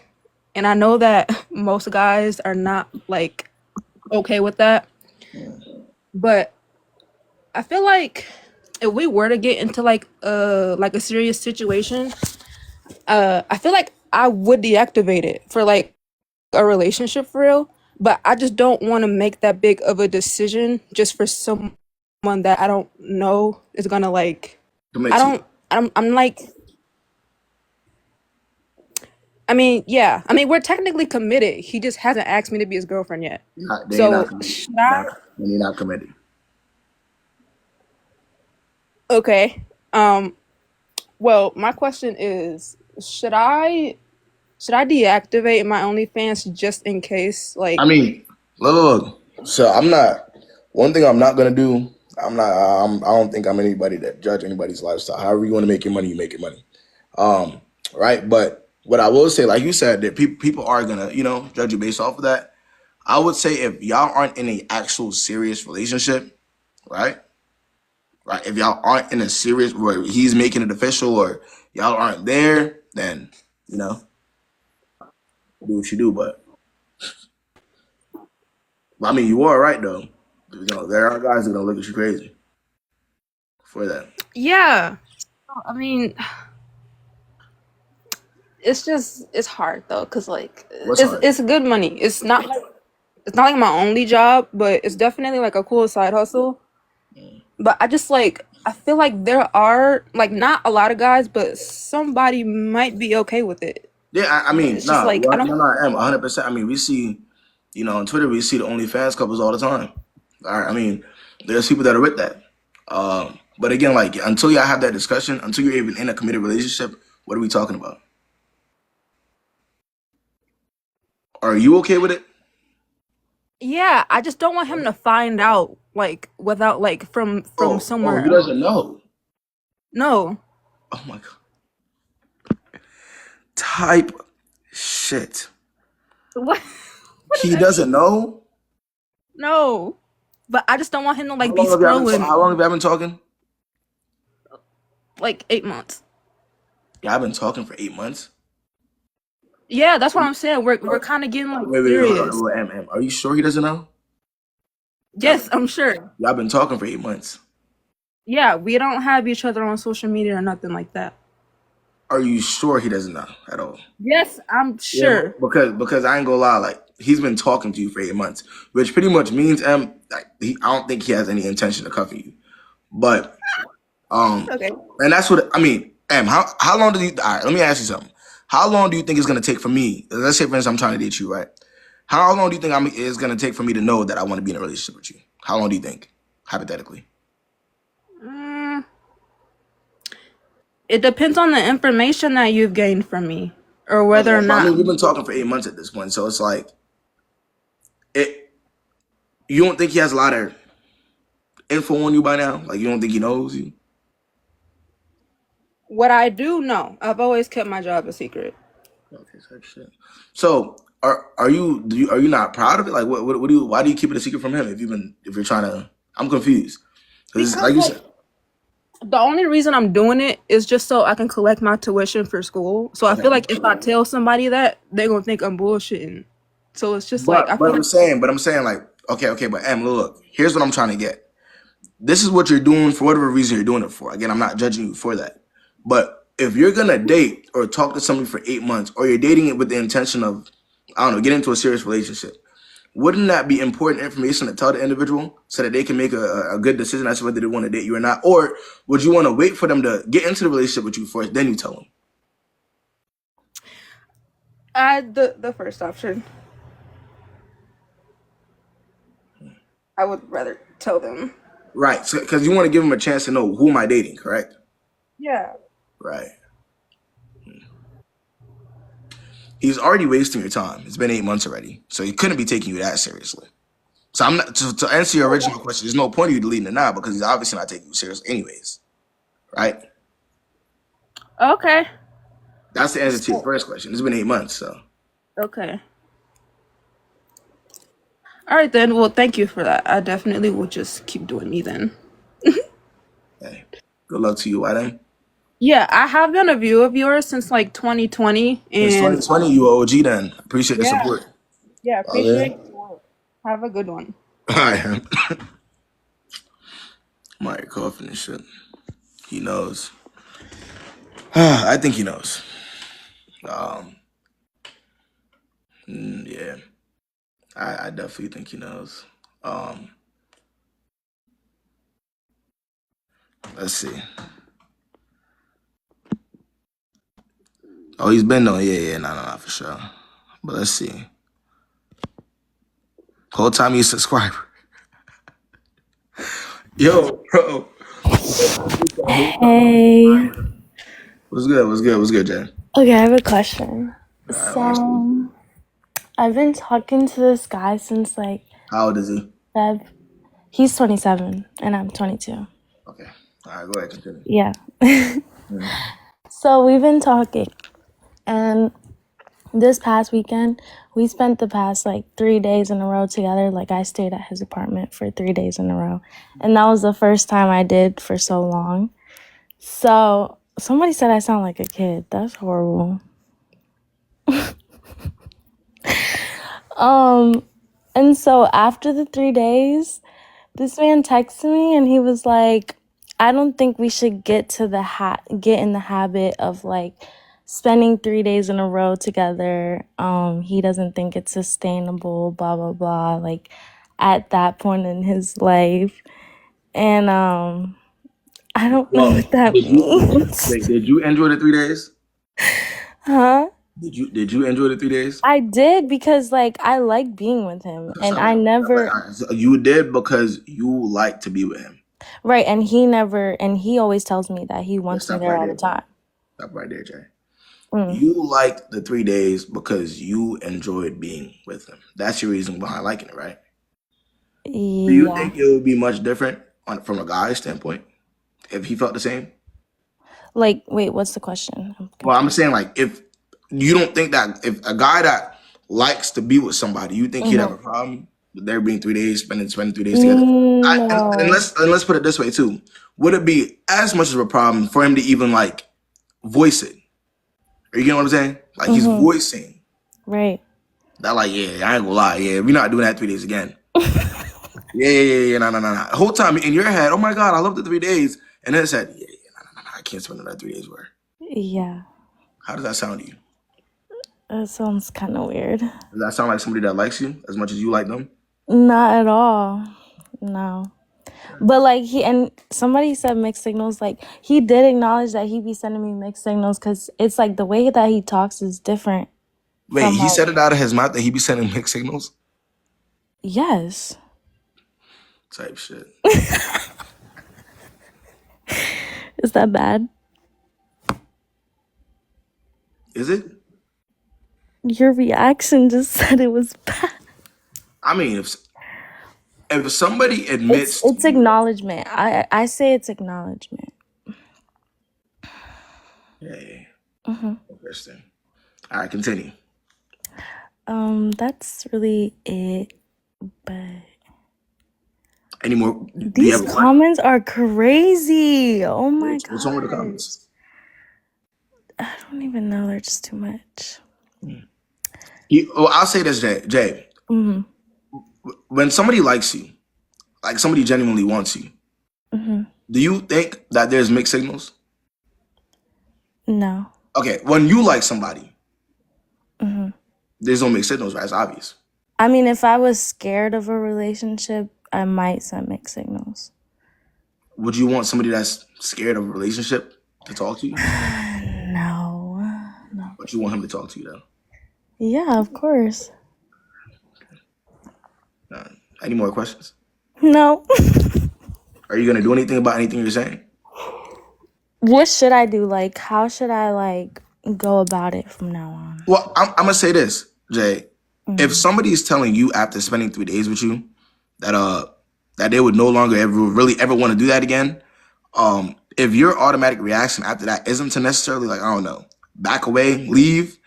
and I know that most guys are not like okay with that. But I feel like if we were to get into like a serious situation, I feel like I would deactivate it for like a relationship for real. But I just don't want to make that big of a decision just for someone that I don't know is gonna like. Commit to you. I'm like. I mean, yeah. I mean, we're technically committed. He just hasn't asked me to be his girlfriend yet. They're not So committed. should I? They're not committed. Okay. Well, my question is, should I deactivate my OnlyFans just in case? Like, I mean, look. So I'm not. One thing I'm not gonna do. I'm not. I don't think I'm anybody that judge anybody's lifestyle. However you want to make your money, you make your money. Right. But what I will say, like you said, that people are gonna, judge you based off of that. I would say if y'all aren't in an actual serious relationship, right? Right. If y'all aren't in a serious where he's making it official or y'all aren't there, then do what you do. But I mean, you are right though. There are guys that are gonna look at you crazy for that. yeah. I mean, it's hard though, cause like What's hard? it's good money. It's not like my only job, but it's definitely like a cool side hustle. But I feel like there are like not a lot of guys, but somebody might be okay with it. Yeah, I But mean, it's just nah, like I don't. no, I am 100%. I mean, we see, on Twitter, we see the OnlyFans couples all the time. All right, I mean, there's people that are with that. But again, like until y'all have that discussion, until you're even in a committed relationship, what are we talking about? Are you okay with it? Yeah, I just don't want him to find out like without like from Oh, somewhere he else. doesn't know. No. Oh my god, type shit. What? What does He that doesn't mean? know. No. But I just don't want him to How like be long have y'all been? scrolling How long have y'all been talking? like 8 months. Yeah, I've been talking for 8 months. Yeah, that's what I'm saying. We're kind of getting like Wait, hold serious. on, Are you sure he doesn't know? Yes, I'm sure. Y'all been talking for 8 months. Yeah, we don't have each other on social media or nothing like that. Are you sure he doesn't know at all? Yes, I'm Yeah, sure. because I ain't gonna lie, like he's been talking to you for 8 months, which pretty much means like I don't think he has any intention of cuffing you. But Okay. and that's what I mean. How long do you? All right, let me ask you something. How long do you think it's gonna take for me? Let's say, for instance, I'm trying to date you, right? How long do you think it's gonna take for me to know that I want to be in a relationship with you? How long do you think, hypothetically? Mm, it depends on the information that you've gained from me, or whether or I not. mean, we've been talking for 8 months at this point, so it's like it. You don't think he has a lot of info on you by now? Like you don't think he knows you? What I do know, I've always kept my job a secret. Okay, so shit. So are you not proud of it? Like what do you why do you keep it a secret from him if you're trying to? I'm confused. Because Because like you like said, the only reason I'm doing it is just so I can collect my tuition for school. So I okay. feel like if I tell somebody that, they're gonna think I'm bullshitting. So it's just like I But feel like I'm saying like okay, but look, here's what I'm trying to get. This is what you're doing for whatever reason you're doing it for. Again, I'm not judging you for that. But if you're gonna date or talk to somebody for 8 months, or you're dating it with the intention of, I don't know, getting into a serious relationship, wouldn't that be important information to tell the individual so that they can make a good decision as to whether they want to date you or not? Or would you want to wait for them to get into the relationship with you first, then you tell them? the first option. I would rather tell them. Right. So, because you want to give them a chance to know, who am I dating, correct? Yeah. Right. He's already wasting your time. It's been 8 months already. So he couldn't be taking you that seriously. So I'm not to answer your original question, there's no point of you deleting it now because he's obviously not taking you serious anyways. Right? Okay. That's the answer to your first question. It's been 8 months, so Okay. All right then. Well, thank you for that. I definitely will just keep doing me then. hey. Good luck to you, why then? Yeah, I have been a viewer of yours since like 2020, Since and 2020, you a OG then. Appreciate the yeah, support. yeah, Oh, appreciate yeah. your work. Have a good one. All right. Mike coughing and shit. He knows. I think he knows. Yeah. I definitely think he knows. Let's see. Oh, he's been though. Yeah, no, for sure. But let's see. Whole time he's a subscriber. Yo, bro. Hey. What's good? What's good, Jen? Okay, I have a question. All right, well, So, I've been talking to this guy since like how old is he? Feb. He's 27 and I'm 22. Okay. All right, go ahead, continue. Yeah. Mhm. So, we've been talking, and this past weekend, we spent the past like 3 days in a row together. Like, I stayed at his apartment for 3 days in a row. And that was the first time I did for so long. So, somebody said I sound like a kid. That's horrible. And so after the 3 days, this man texted me and he was like, I don't think we should get in the habit of like spending 3 days in a row together. He doesn't think it's sustainable, blah blah blah, like at that point in his life. And I don't know Well, what that means. did you enjoy the 3 days? Huh? Did you enjoy the 3 days? I did because like I like being with him and I never So you did because you like to be with him. right, and he always tells me that he wants me Stop there right all there. the time. Stop right there, Jay. Mm. You liked the 3 days because you enjoyed being with him. That's your reason behind liking it, right? Do you Yeah. think it would be much different from a guy's standpoint if he felt the same? Like, wait, what's the question? Well, I'm saying like if you don't think that if a guy that likes to be with somebody, you think he'd have a problem with there being 3 days, spending 3 days together? And No. let's put it this way too. Would it be as much of a problem for him to even like voice it? Are you getting what I'm saying? Like he's voicing Right. That like, yeah, I ain't gonna lie. Yeah, we're not doing that 3 days again. Yeah. No. The whole time in your head, oh my God, I love the 3 days. And then it said, yeah, no. I can't spend another 3 days with her. Yeah. How does that sound to you? That sounds kind of weird. Does that sound like somebody that likes you as much as you like them? Not at all. No. But like and somebody said mixed signals. Like he did acknowledge that he be sending me mixed signals because it's like the way that he talks is different. Wait, he Like, said it out of his mouth that he be sending mixed signals? yes. Type shit. Is that bad? Is it? Your reaction just said it was bad. I mean, if somebody admits It's acknowledgement. I say it's acknowledgement. Yeah. Interesting. All right, continue. That's really it. But Any more? Do you these have a comments are crazy. Oh my god. What's wrong with the comments? I don't even know. They're just too much. Well, I'll say this, Jay. When somebody likes you, like somebody genuinely wants you, do you think that there's mixed signals? No. Okay, when you like somebody, there's no mixed signals, right? It's obvious. I mean, if I was scared of a relationship, I might send mixed signals. Would you want somebody that's scared of a relationship to talk to you? No. But you want him to talk to you, though? Yeah, of course. Any more questions? No. Are you going to do anything about anything you're saying? What should I do? Like, how should I, like, go about it from now on? Well, I'm going to say this, Jay. If somebody is telling you after spending 3 days with you that they would no longer ever want to do that again, if your automatic reaction after that isn't to necessarily, like, I don't know, back away, leave,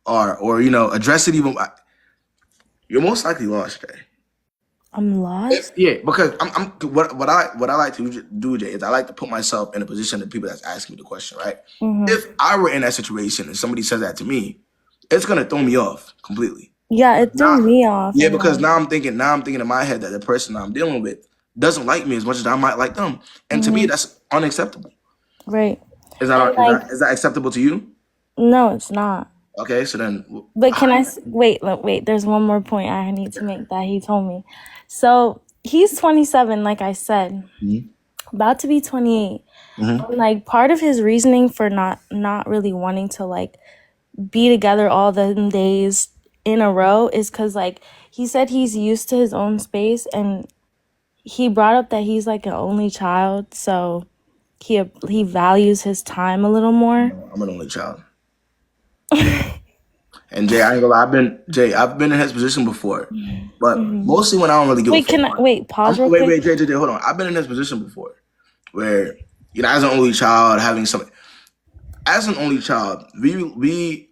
or you know, address it even, you're most likely lost, Jay. I'm lost? Yeah, because what I like to do, Jay, is I like to put myself in a position of people that's asking me the question, right? If I were in that situation and somebody says that to me, it's gonna throw me off completely. Yeah, it threw me off. Yeah, because now I'm thinking in my head that the person I'm dealing with doesn't like me as much as I might like them, and to me that's unacceptable. Right. Is that acceptable to you? No, it's not. Okay, so then. But can I wait? There's one more point I need to make that he told me. So he's 27, like I said, about to be 28. And, like, part of his reasoning for not really wanting to, like, be together all the days in a row is because, like, he said he's used to his own space, and he brought up that he's, like, an only child, so he values his time a little more. I'm an only child. And Jay, I ain't gonna lie, I've been in his position before, but mostly when I don't really give a fuck. Pause real quick? Wait, Jay, hold on. I've been in this position before, where, you know, as an only child, we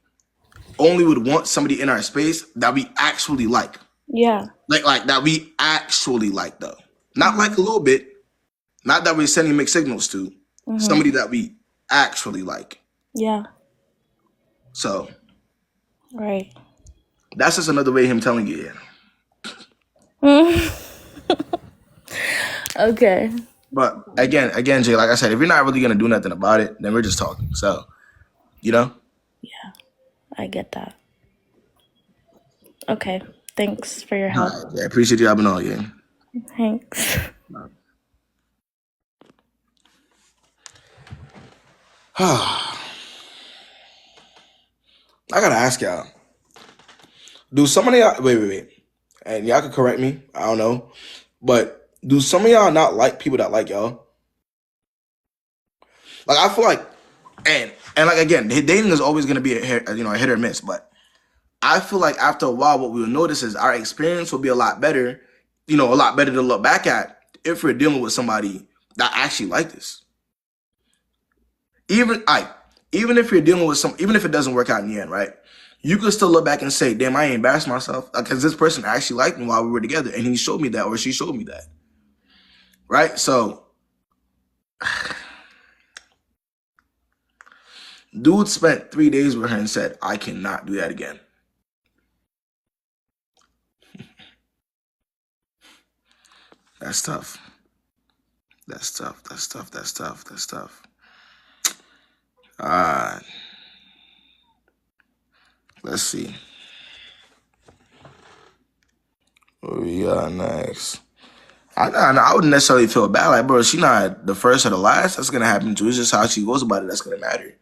only would want somebody in our space that we actually like. Yeah. Like that we actually like, though, not like a little bit, not that we're sending mixed signals to, somebody that we actually like. Yeah. So. Right. That's just another way of him telling you, yeah. Okay. But again, Jay, like I said, if you're not really gonna do nothing about it, then we're just talking. So, you know? Yeah, I get that. Okay. Thanks for your help. Right, yeah, appreciate you having on, yeah. Thanks. I gotta ask y'all. Do some of y'all wait. And y'all can correct me. I don't know. But do some of y'all not like people that like y'all? Like, I feel like, and like, again, dating is always gonna be a hit or miss, but I feel like after a while, what we'll notice is our experience will be a lot better, a lot better to look back at if we're dealing with somebody that actually like us. Even if you're dealing with even if it doesn't work out in the end, right? You could still look back and say, damn, I ain't embarrassed myself, because this person actually liked me while we were together, and he showed me that, or she showed me that. Right? So, dude spent 3 days with her and said, I cannot do that again. That's tough. That's tough. That's tough. That's tough. That's tough. Let's see. What we got next? I wouldn't necessarily feel bad. Like, bro, she not the first or the last. That's gonna happen too. It's just how she goes about it. That's gonna matter.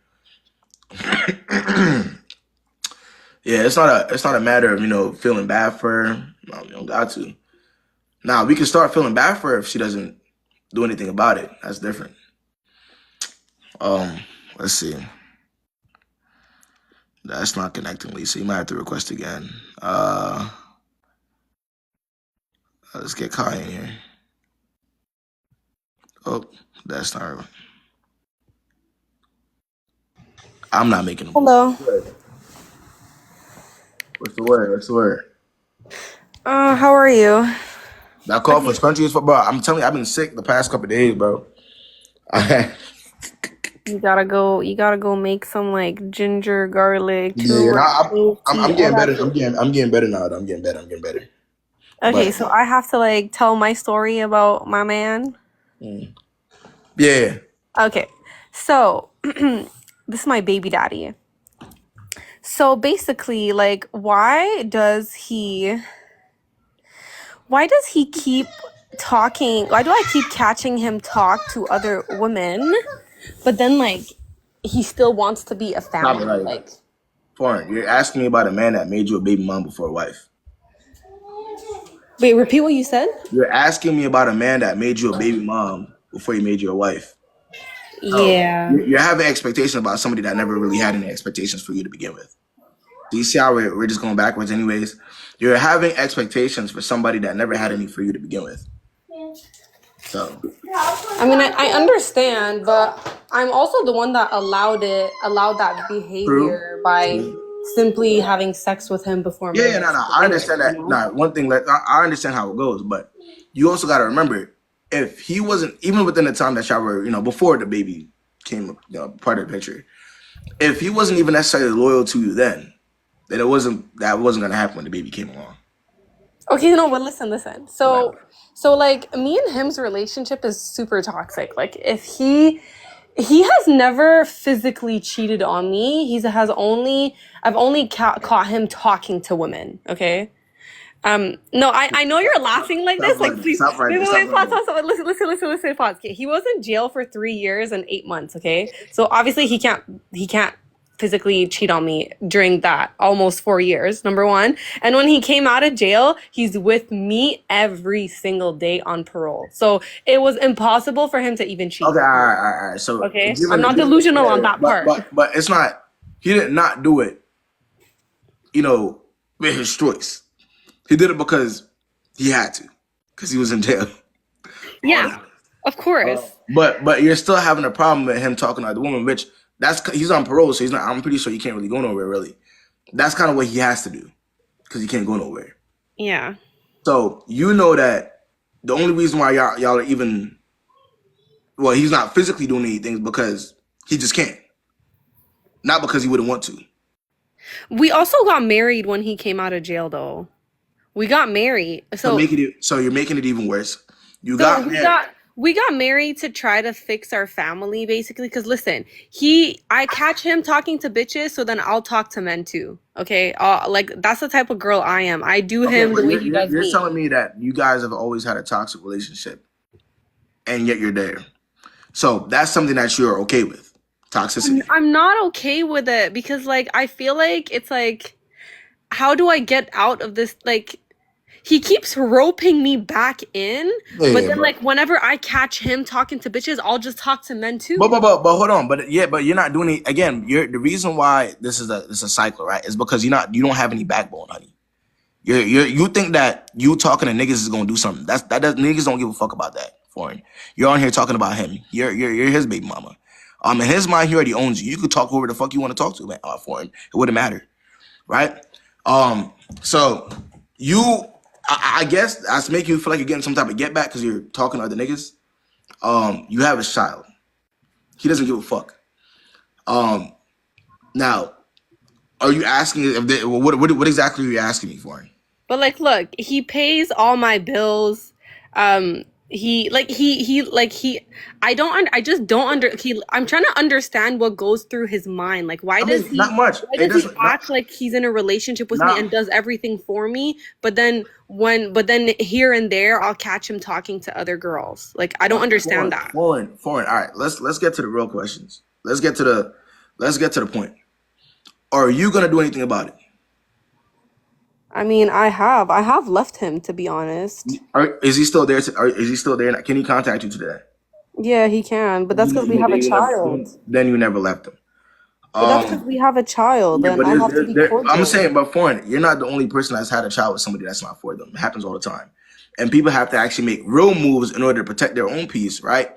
Yeah, it's not a matter of feeling bad for her. No, you don't got to. Now we can start feeling bad for her if she doesn't do anything about it. That's different. Let's see. That's not connecting, Lisa. You might have to request again. Let's get Kai in here. Oh, that's not right. I'm not making them. Hello. What's the word? What's the word? How are you? That call for country is for, bro. I'm telling you, I've been sick the past couple of days, bro. You gotta go make some like ginger, garlic, Yeah, turmeric, I'm tea, all getting that better. shit. I'm getting better now. I'm getting better. I'm getting better. Okay, But so I have to like tell my story about my man. yeah, Okay, so this is my baby daddy. So basically, like, why does he keep talking? Why do I keep catching him talk to other women? But then like he still wants to be a stop it, family. like Like, foreign. You're asking me about a man that made you a baby mom before a wife. wait, repeat what you said? You're asking me about a man that made you a baby mom before he made you a wife. So Yeah. you're having expectations about somebody that never really had any expectations for you to begin with. Do you see how we're just going backwards anyways? You're having expectations for somebody that never had any for you to begin with. So I mean, I understand, but I'm also the one that allowed that true. behavior by True. simply having sex with him before Yeah, marriage no. to I begin with, understand you that. know? Nah, one thing, like I understand how it goes, but you also got to remember, if he wasn't, even within the time that y'all were, before the baby came, part of the picture, if he wasn't even necessarily loyal to you then that wasn't gonna happen when the baby came along. Okay, no, but listen. Right. So like me and him's relationship is super toxic. Like if he has never physically cheated on me. I've only caught him talking to women, okay? No, I know you're laughing like Stop this. Like, fighting. please, Stop wait, fighting. wait, Stop wait, pause, fighting. pause, pause. Listen, pause. Okay, he was in jail for 3 years and 8 months. Okay, so obviously he can't physically cheat on me during that almost 4 years. Number one, and when he came out of jail, he's with me every single day on parole. So it was impossible for him to even cheat. Okay, all right. So Okay, I'm given not the delusional on yeah, that part. but it's not. He did not do it. With his choice. He did it because he had to, because he was in jail. Yeah, of course. But you're still having a problem with him talking to other women, which he's on parole, so he's not. I'm pretty sure he can't really go nowhere. Really, that's kind of what he has to do because he can't go nowhere. Yeah. So you know that the only reason why y'all are even, well, he's not physically doing anything is because he just can't, not because he wouldn't want to. We also got married when he came out of jail, though. We got married. So you're making it even worse. You So got married. we got married to try to fix our family, basically. Because listen, I catch him talking to bitches, so then I'll talk to men too. Okay, like that's the type of girl I am. I do Okay, him but the way he does you're me. telling me that you guys have always had a toxic relationship, and yet you're there. So that's something that you're okay with, toxicity. I'm not okay with it because, like, I feel like it's like, how do I get out of this? Like, he keeps roping me back in, but Yeah, then like whenever I catch him talking to bitches, I'll just talk to men too. but hold on, but you're not doing it again. You're the reason why this is a cycle, right? Is because you don't have any backbone, honey. You think that you talking to niggas is gonna do something. Niggas don't give a fuck about that. Foreign. You're on here talking about him. You're his baby mama. In his mind, he already owns you. You could talk whoever the fuck you want to talk to, man. Foreign. It wouldn't matter, right? So I guess that's making you feel like you're getting some type of get back because you're talking to other niggas. You have a child. He doesn't give a fuck. Now, are you asking if what exactly are you asking me for? But like, look, he pays all my bills. I'm trying to understand what goes through his mind. Like, I mean, not much. why It does he doesn't not act like he's in a relationship with me not and does everything for me, but then here and there I'll catch him talking to other girls. Like, I don't understand that. foreign. All right, let's get to the real questions. Let's get to the point. Are you gonna do anything about it? I mean, I have left him, to be honest. Is he still there? Is he still there? Can he contact you today? Yeah, he can, but that's because we have a child. Then you never left him. But that's because we have a child, Yeah, and but I have to be cordial. I'm saying, but foreign, you're not the only person that's had a child with somebody that's not for them. It happens all the time. And people have to actually make real moves in order to protect their own peace, right?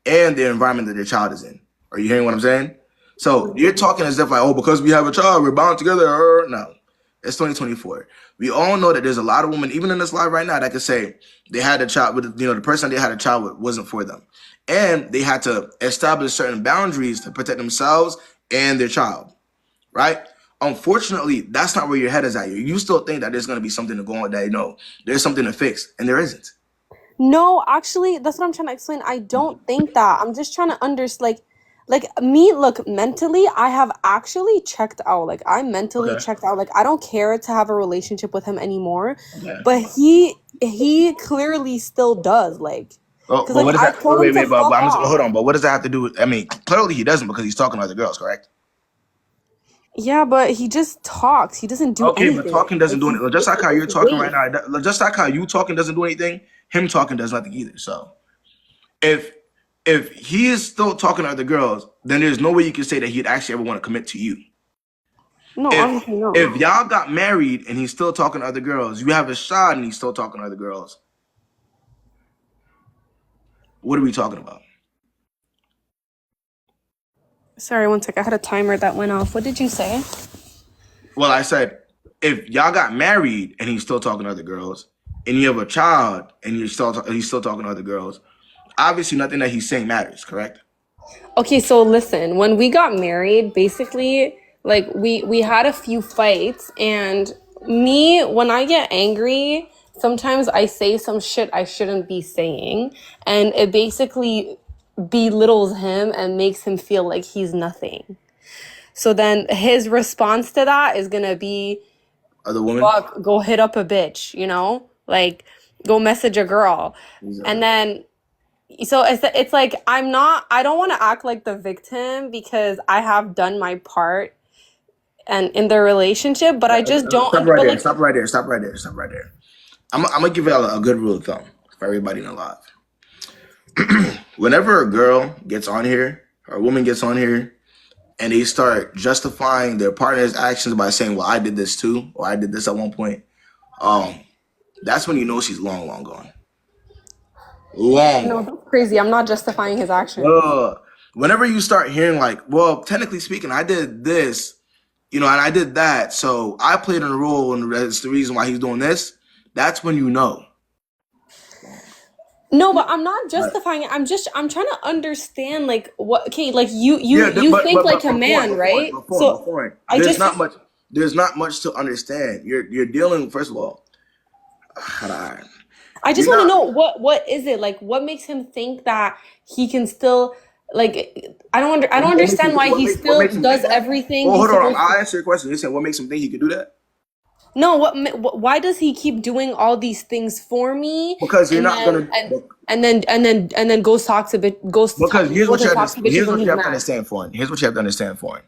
And the environment that their child is in. Are you hearing what I'm saying? So you're talking as if like, oh, because we have a child, we're bound together. No, it's 2024. We all know that there's a lot of women, even in this live right now, that could say they had a child with, the person they had a child with wasn't for them. And they had to establish certain boundaries to protect themselves and their child, right? Unfortunately, that's not where your head is at. You still think that there's going to be something to go on, that, there's something to fix, and there isn't. No, actually, that's what I'm trying to explain. I don't think that. I'm just trying to understand, like me, look, mentally, I have actually checked out. Like, I'm mentally Okay. checked out. Like, I don't care to have a relationship with him anymore. Okay. But he clearly still does. Like, Oh, because but what like does I that? told him to fuck off. Hold on. But what does that have to do with? I mean, clearly he doesn't because he's talking to other girls, correct? Yeah, but he just talks. He doesn't do Okay, anything. but talking doesn't do anything. Just like how you're talking right Wait. now, just like how you talking doesn't do anything, him talking does nothing either. So, if he is still talking to other girls, then there's no way you can say that he'd actually ever want to commit to you. No, obviously no. If y'all got married and he's still talking to other girls, you have a shot and he's still talking to other girls. What are we talking about? Sorry, one sec. I had a timer that went off. What did you say? Well, I said, if y'all got married and he's still talking to other girls, and you have a child and he's still talking to other girls, obviously nothing that he's saying matters, correct? Okay, so listen, when we got married, basically, like we had a few fights, and me, when I get angry, sometimes I say some shit I shouldn't be saying, and it basically belittles him and makes him feel like he's nothing. So then his response to that is gonna be, Other women? fuck, go hit up a bitch, like go message a girl. And then so it's like I don't want to act like the victim because I have done my part and in the relationship, but I just don't. Stop right there. I'm gonna give y'all a good rule of thumb for everybody in the live. Whenever a girl gets on here or a woman gets on here and they start justifying their partner's actions by saying, well, I did this too, or I did this at one point, that's when you know she's long gone. No, that's crazy. I'm not justifying his actions. Whenever you start hearing like, well, technically speaking, I did this, and I did that, so I played in a role and that's the reason why he's doing this, that's when you know. No, but I'm not justifying it. I'm trying to understand like what. Okay, like you think like a man, right? So there's not much to understand. You're dealing, first of all. I just want to know what is it like? What makes him think that he can still like? I don't understand why he still does everything. Well, hold on. I'll answer your question. You're saying what makes him think he could do that? No, why does he keep doing all these things for me? Because you're not gonna and then goes talk to goes. Because here's what you have to understand, foreign. Here's what you have to understand, foreign.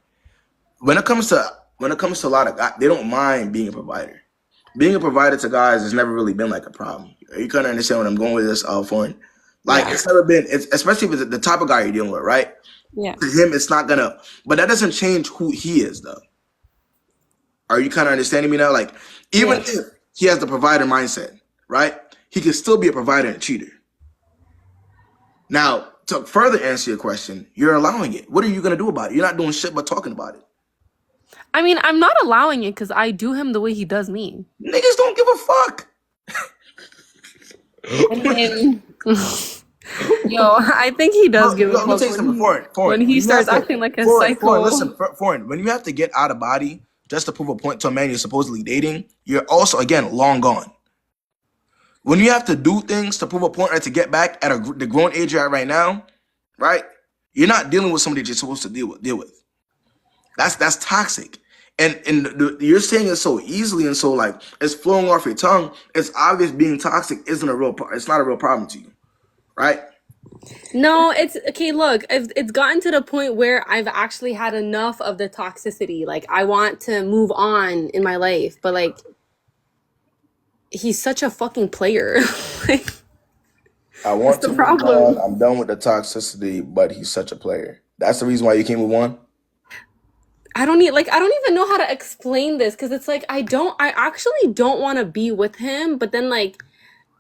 When it comes to a lot of guys, they don't mind being a provider. Being a provider to guys has never really been like a problem. You kind of understand what I'm going with this, foreign. Like it's never been. Especially if it's the type of guy you're dealing with, right? Yeah. To him, it's not gonna. But that doesn't change who he is, though. Are you kind of understanding me now? Like, even if he has the provider mindset, right? He can still be a provider and a cheater. Now, to further answer your question, you're allowing it. What are you going to do about it? You're not doing shit but talking about it. I mean, I'm not allowing it because I do him the way he does me. Niggas don't give a fuck. I mean, yo, I think he does give a fuck. Let me tell you something, foreign. When he starts acting like a psycho. Listen, foreign. When you have to get out of body just to prove a point to a man you're supposedly dating, you're also, again, long gone. When you have to do things to prove a point or to get back at the grown age you're at right now, right? You're not dealing with somebody that you're supposed to deal with. That's toxic. And you're saying it so easily and so like it's flowing off your tongue. It's obvious being toxic isn't a real. It's not a real problem to you, right? No, it's okay. Look, it's gotten to the point where I've actually had enough of the toxicity. Like, I want to move on in my life, but like, he's such a fucking player. Like, I that's want the to move on. problem. I'm done with the toxicity, but he's such a player. That's the reason why you can't move on. I don't even know how to explain this because it's like I actually don't want to be with him, but then like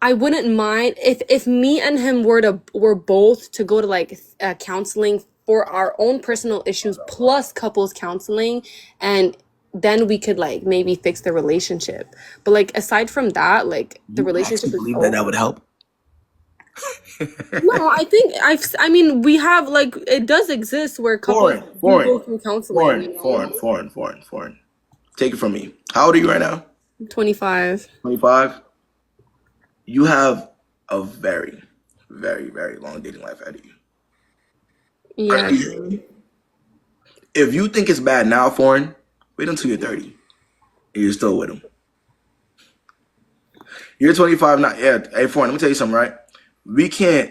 I wouldn't mind if me and him were both to go to like counseling for our own personal issues plus couples counseling, and then we could like maybe fix the relationship. But like aside from that, like the You actually relationship is believe that over. would help? No, I think I mean we have like it does exist where couples Foreign, do foreign, go through counseling, foreign, you know. foreign, foreign, foreign, foreign. Take it from me. How old are you right now? 25. 25. You have a very, very, very long dating life ahead of you. Yeah. If you think it's bad now, foreign, wait until you're 30 and you're still with him. You're 25 now. Yeah, hey, foreign, let me tell you something, right?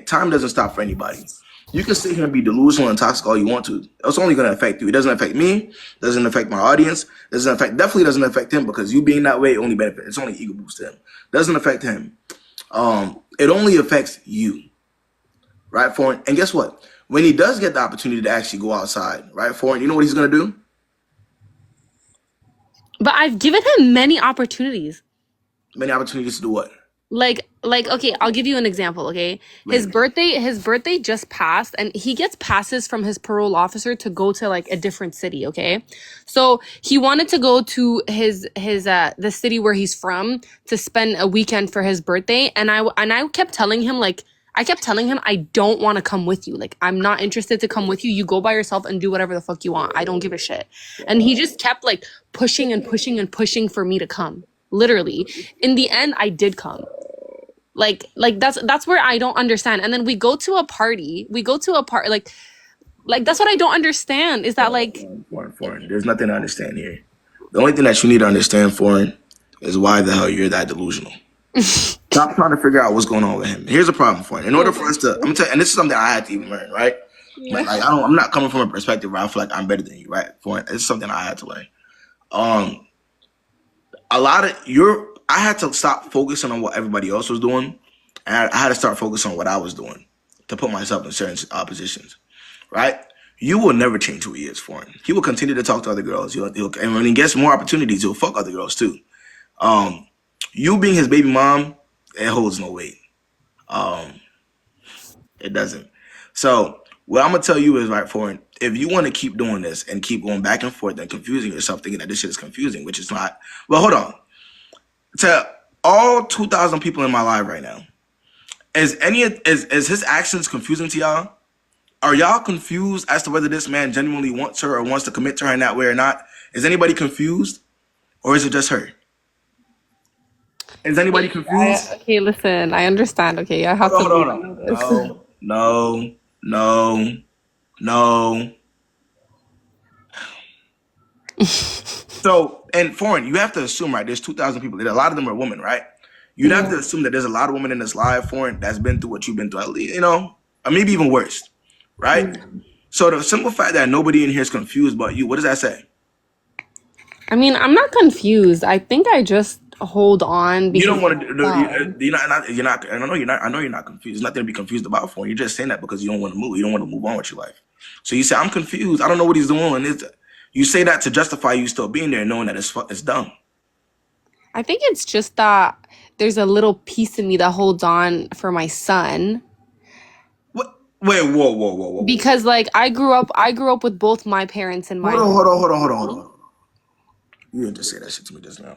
Time doesn't stop for anybody. You can sit here and be delusional and toxic all you want to. It's only going to affect you. It doesn't affect me. Doesn't affect my audience. Definitely doesn't affect him because you being that way only benefits. It's only ego boost to him. Doesn't affect him. It only affects you, right, foreign? And guess what? When he does get the opportunity to actually go outside, right, foreign, you know what he's going to do? But I've given him many opportunities. Many opportunities to do what? Like okay, I'll give you an example, okay? His birthday just passed and he gets passes from his parole officer to go to like a different city, okay? So he wanted to go to his the city where he's from to spend a weekend for his birthday, and I kept telling him I don't want to come with you. Like, I'm not interested to come with you. You go by yourself and do whatever the fuck you want. I don't give a shit. And he just kept like pushing and pushing and pushing for me to come. Literally. In the end, I did come. Like that's where I don't understand. And then we go to a party. Like that's what I don't understand is that like Foreign. There's nothing to understand here. The only thing that you need to understand, foreign, is why the hell you're that delusional. Stop trying to figure out what's going on with him. Here's a problem, foreign. In order for us to, I'm gonna tell you, and this is something I had to even learn, right? Like I'm not coming from a perspective where I feel like I'm better than you, right? Foreign. It's something I had to learn. I had to stop focusing on what everybody else was doing, and I had to start focusing on what I was doing to put myself in certain positions, right? You will never change who he is, foreign. He will continue to talk to other girls. And when he gets more opportunities, he'll fuck other girls too. You being his baby mom, it holds no weight. It doesn't. So what I'm gonna tell you is, right, foreign, if you want to keep doing this and keep going back and forth and confusing yourself, thinking that this shit is confusing, which is not. Well, hold on. To all 2,000 people in my life right now, is his actions confusing to y'all? Are y'all confused as to whether this man genuinely wants her or wants to commit to her in that way or not? Is anybody confused, or is it just her? Is anybody confused? okay, listen, I understand. Okay, I have to Hold leave. on, I hold know on. this. No. So, and foreign, you have to assume, right? There's 2,000 people. A lot of them are women, right? You'd have to assume that there's a lot of women in this live, foreign, that's been through what you've been through, at least, or maybe even worse, right? So the simple fact that nobody in here is confused but you, what does that say? I mean, I'm not confused. I think I just hold on You because don't want to. You're not. You're not. I know you're not. I know you're not confused. There's nothing to be confused about. For you're just saying that because you don't want to move. You don't want to move on with your life. So you say, "I'm confused. I don't know what he's doing." You say that to justify you still being there, knowing that it's dumb. I think it's just that there's a little piece of me that holds on for my son. What? Wait. Whoa. Because like I grew up with both my parents in my Hold on. You didn't just say that shit to me just now.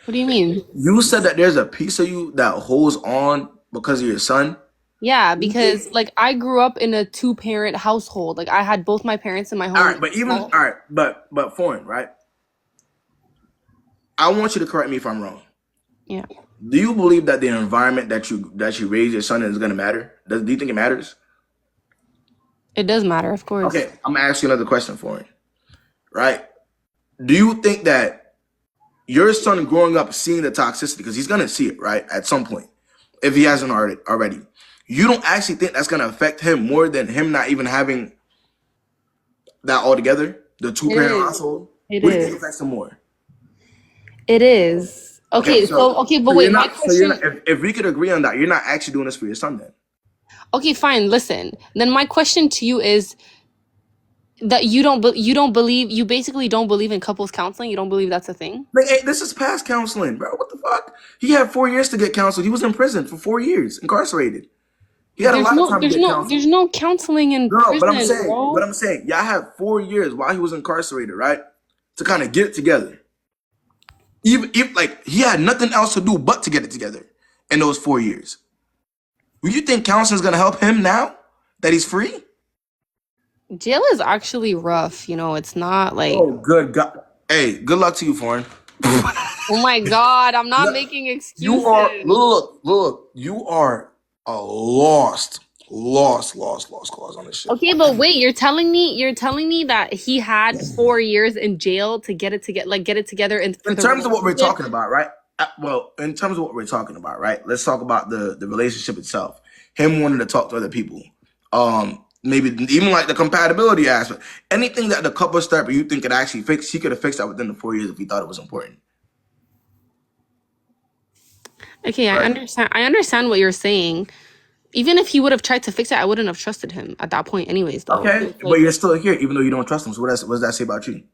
What do you mean? You said that there's a piece of you that holds on because of your son. Yeah, because like I grew up in a 2-parent household. Like I had both my parents in my home. All right, but foreign, right? I want you to correct me if I'm wrong. Yeah. Do you believe that the environment that you raise your son in is gonna matter? Do you think it matters? It does matter, of course. Okay, I'm gonna ask you another question for him. Right? Do you think that your son growing up seeing the toxicity, because he's gonna see it, right, at some point, if he hasn't already, you don't actually think that's gonna affect him more than him not even having that altogether, the two It parent is. household? It What do you think is. affects him more? It is. Okay, Okay, so okay, but so you're wait, my not so you're not, question. if we could agree on that, you're not actually doing this for your son then. Okay, fine. Listen. Then my question to you is that you don't believe, you basically don't believe in couples counseling. You don't believe that's a thing. Like, hey, this is past counseling, bro. What the fuck? He had 4 years to get counseled. He was in prison for 4 years, incarcerated. He had a There's lot of no time to there's get no counseled. there's no counseling in No, prison, bro. I'm saying, y'all had 4 years while he was incarcerated, right? To kind of get it together. Even if like he had nothing else to do but to get it together in those 4 years. Do you think counseling's gonna help him now that he's free? Jail is actually rough, it's not like, Oh, good God. Hey, good luck to you, foreign. oh my God, I'm not making You are excuses. look. You are a lost cause on this shit. Okay, but wait, you're telling me that he had 4 years in jail to get it together and for In the terms of what we're relationship. talking about, right? Well, in terms of what we're talking about, right? Let's talk about the relationship itself. Him wanting to talk to other people. Maybe even like the compatibility aspect. Anything that the couple step you think could actually fix, he could have fixed that within the 4 years if he thought it was important. Okay, I Right. understand. I understand what you're saying. Even if he would have tried to fix it, I wouldn't have trusted him at that point, anyways. Though, so Okay. it's But like you're still here, even though you don't trust him. So what does that say about you?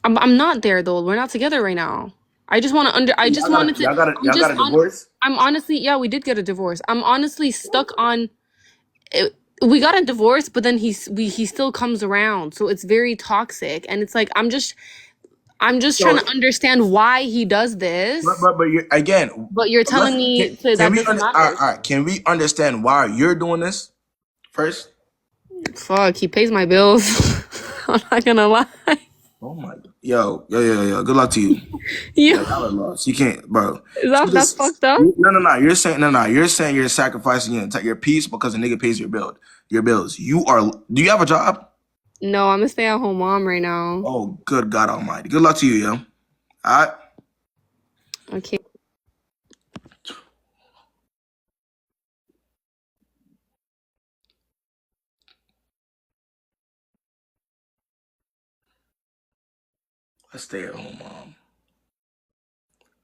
I'm not there though. We're not together right now. I just want to under. I just wanted to. I'm Y'all got just a on. divorce? I'm honestly, yeah, we did get a divorce. I'm honestly stuck on. It, we got a divorce, but then he still comes around, so it's very toxic, and it's like I'm just trying So to understand why he does this. but you again, But you're telling me can that we doesn't all matter. right, can we understand why you're doing this first? Fuck, he pays my bills. I'm not gonna lie. Oh my God. Yo. Good luck to you. You Yeah, y'all are lost. You can't, bro. is She that's just fucked up. no. You're saying no. You're saying you're sacrificing your peace because a nigga pays your bills. You are. Do you have a job? No, I'm a stay-at-home mom right now. Oh, good God Almighty. Good luck to you, yo. All right. Okay. A stay at home mom.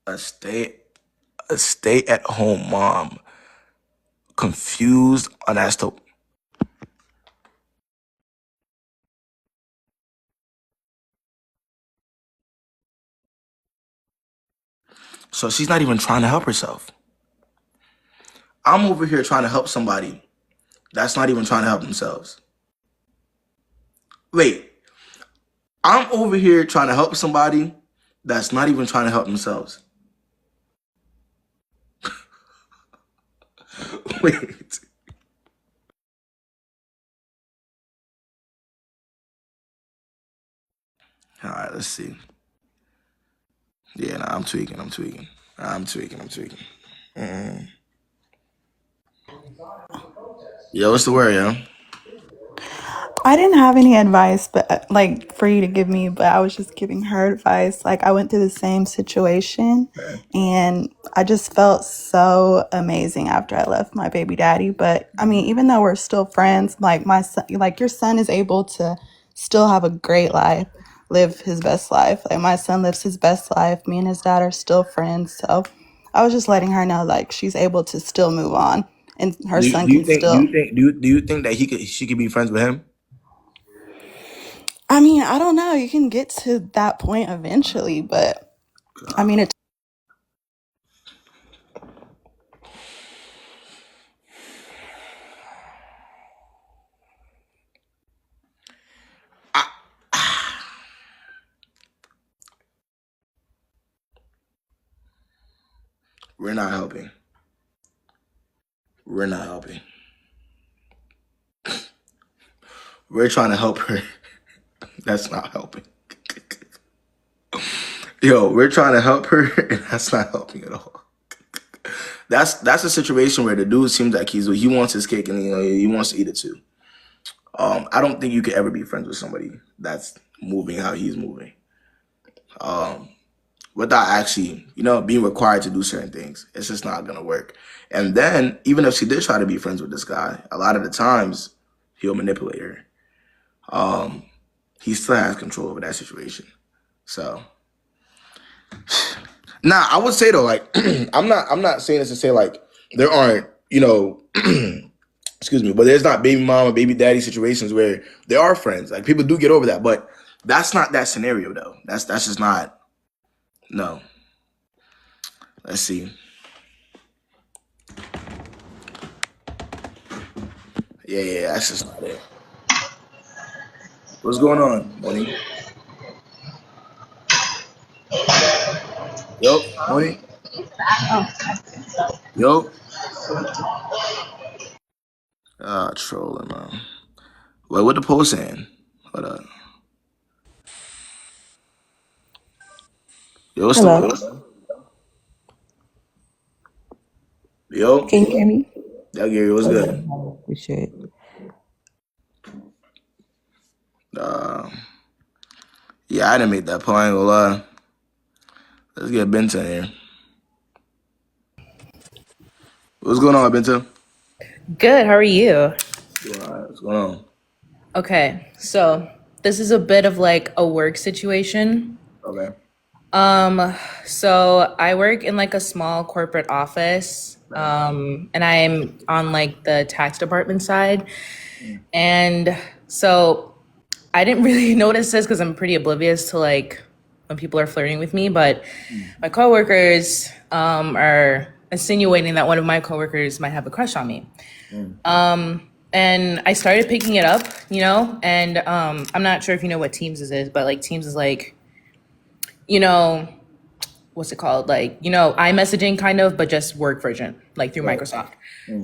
A stay at home mom. Confused on as to. So she's not even trying to help herself. I'm over here trying to help somebody that's not even trying to help themselves. Wait, I'm over here trying to help somebody that's not even trying to help themselves. Wait. All right, let's see. Yeah, nah, I'm tweaking. Mm. Yo, what's the word, yo? I didn't have any advice, but like for you to give me, but I was just giving her advice. Like I went through the same situation and I just felt so amazing after I left my baby daddy. But I mean, even though we're still friends, like my son, like your son is able to still have a great life, live his best life. Like my son lives his best life. Me and his dad are still friends. So I was just letting her know like she's able to still move on and her son can still. Do you think that she could be friends with him? I mean, I don't know. You can get to that point eventually, but I mean, it. I, we're not helping. We're not helping. We're trying to help her. That's not helping. Yo, we're trying to help her, and that's not helping at all. that's a situation where the dude seems like he wants his cake and he wants to eat it too. I don't think you could ever be friends with somebody that's moving how he's moving. Without actually, being required to do certain things. It's just not gonna work. And then, even if she did try to be friends with this guy, a lot of the times he'll manipulate her. He still has control over that situation. So, now I would say though, like, I'm not saying this to say like there aren't, excuse me, but there's not baby mom or baby daddy situations where there are friends. Like people do get over that, but that's not that scenario though. That's just not. No. Let's see. Yeah, that's just not it. What's going on, Moni? Yo, Moni? Yo? Trolling, man. Wait, what the post saying? Hold up. Yo, what's the Hello. post? Yo? Can you hear me? Yeah, Gary, what's good? Appreciate it. Yeah, I didn't make that point. I ain't gonna lie. Let's get Benton here. What's going on, Benton? Good. How are you? What's going on? Okay, so this is a bit of like a work situation. Okay. So I work in like a small corporate office, and I'm on like the tax department side. And so I didn't really notice this because I'm pretty oblivious to like when people are flirting with me, but my coworkers are insinuating that one of my coworkers might have a crush on me. And I started picking it up, and I'm not sure if you know what Teams is, but like Teams is like, what's it called? Like, iMessaging kind of, but just work version, like through Microsoft.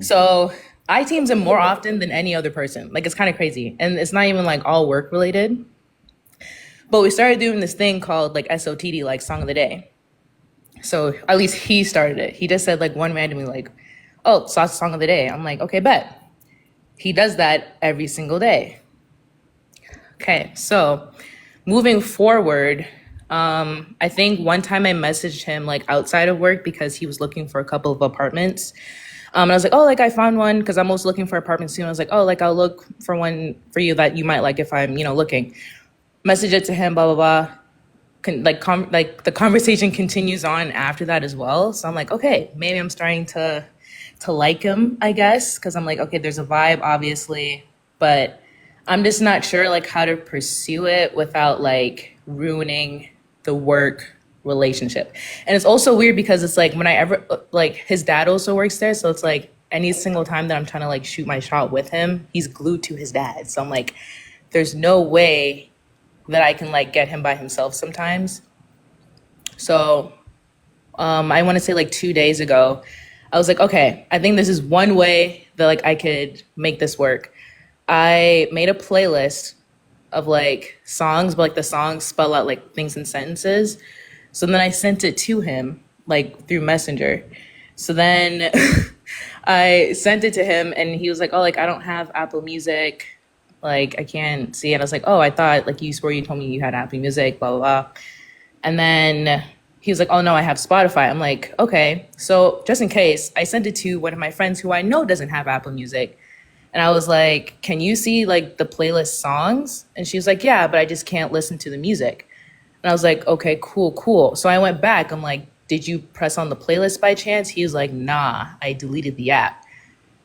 So I Teams him more often than any other person. Like, it's kind of crazy. And it's not even like all work related. But we started doing this thing called like SOTD, like Song of the Day. So at least he started it. He just said like one randomly like, oh, Song of the Day. I'm like, okay, bet. He does that every single day. Okay, so moving forward, I think one time I messaged him like outside of work because he was looking for a couple of apartments. And I was like, oh, like I found one because I'm also looking for apartments soon. I was like, oh, like I'll look for one for you that you might like if I'm, looking. Message it to him, blah, blah, blah. Like the conversation continues on after that as well. So I'm like, okay, maybe I'm starting to like him, I guess, because I'm like, okay, there's a vibe, obviously, but I'm just not sure like how to pursue it without like ruining the work relationship. And it's also weird because it's like when I ever like his dad also works there, so it's like any single time that I'm trying to like shoot my shot with him, he's glued to his dad. So I'm like, there's no way that I can like get him by himself sometimes. So I want to say like 2 days ago, I was like, okay, I think this is one way that like I could make this work. I made a playlist of like songs, but like the songs spell out like things in sentences. So then I sent it to him like through Messenger. So then I sent it to him and he was like, oh, like I don't have Apple Music. Like I can't see it. I was like, oh, I thought like you swore you told me you had Apple Music, blah, blah, blah. And then he was like, oh no, I have Spotify. I'm like, okay. So just in case, I sent it to one of my friends who I know doesn't have Apple Music. And I was like, can you see like the playlist songs? And she was like, yeah, but I just can't listen to the music. And I was like, okay, cool. So I went back. I'm like, did you press on the playlist by chance? He was like, nah, I deleted the app.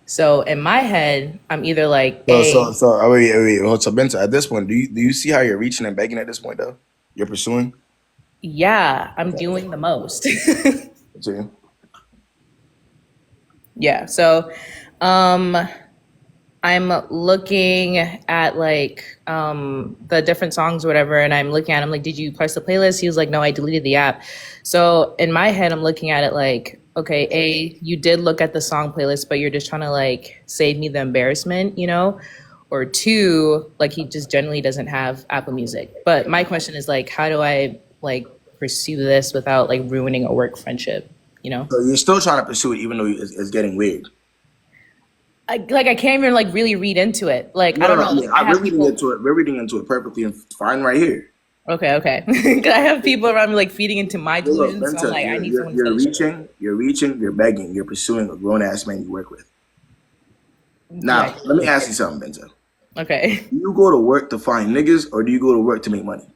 So in my head, I'm either like, So, hey, wait. So, Benton, at this point, do you see how you're reaching and begging at this point, though? You're pursuing? yeah, I'm doing the most. See? Yeah. So I'm looking at like the different songs or whatever, and I'm looking at him like, did you press the playlist? He was like, no, I deleted the app. So in my head, I'm looking at it like, okay, A, you did look at the song playlist, but you're just trying to like save me the embarrassment, Or two, like he just generally doesn't have Apple Music. But my question is like, how do I like pursue this without like ruining a work friendship, you know? So you're still trying to pursue it, even though it's getting weird. I can't even like really read into it. Like, I No, don't no, know. I mean, I have we're reading people. into it. We're reading into it perfectly and fine right here. Okay. 'Cause I have people around me like feeding into my Well, look, delusions. So I'm Benta, like, I need someone to study shit with. you're reaching, you're begging, you're pursuing a grown ass man you work with. Yeah. Now, let me ask you something, Benta. Okay. Do you go to work to find niggas, or do you go to work to make money?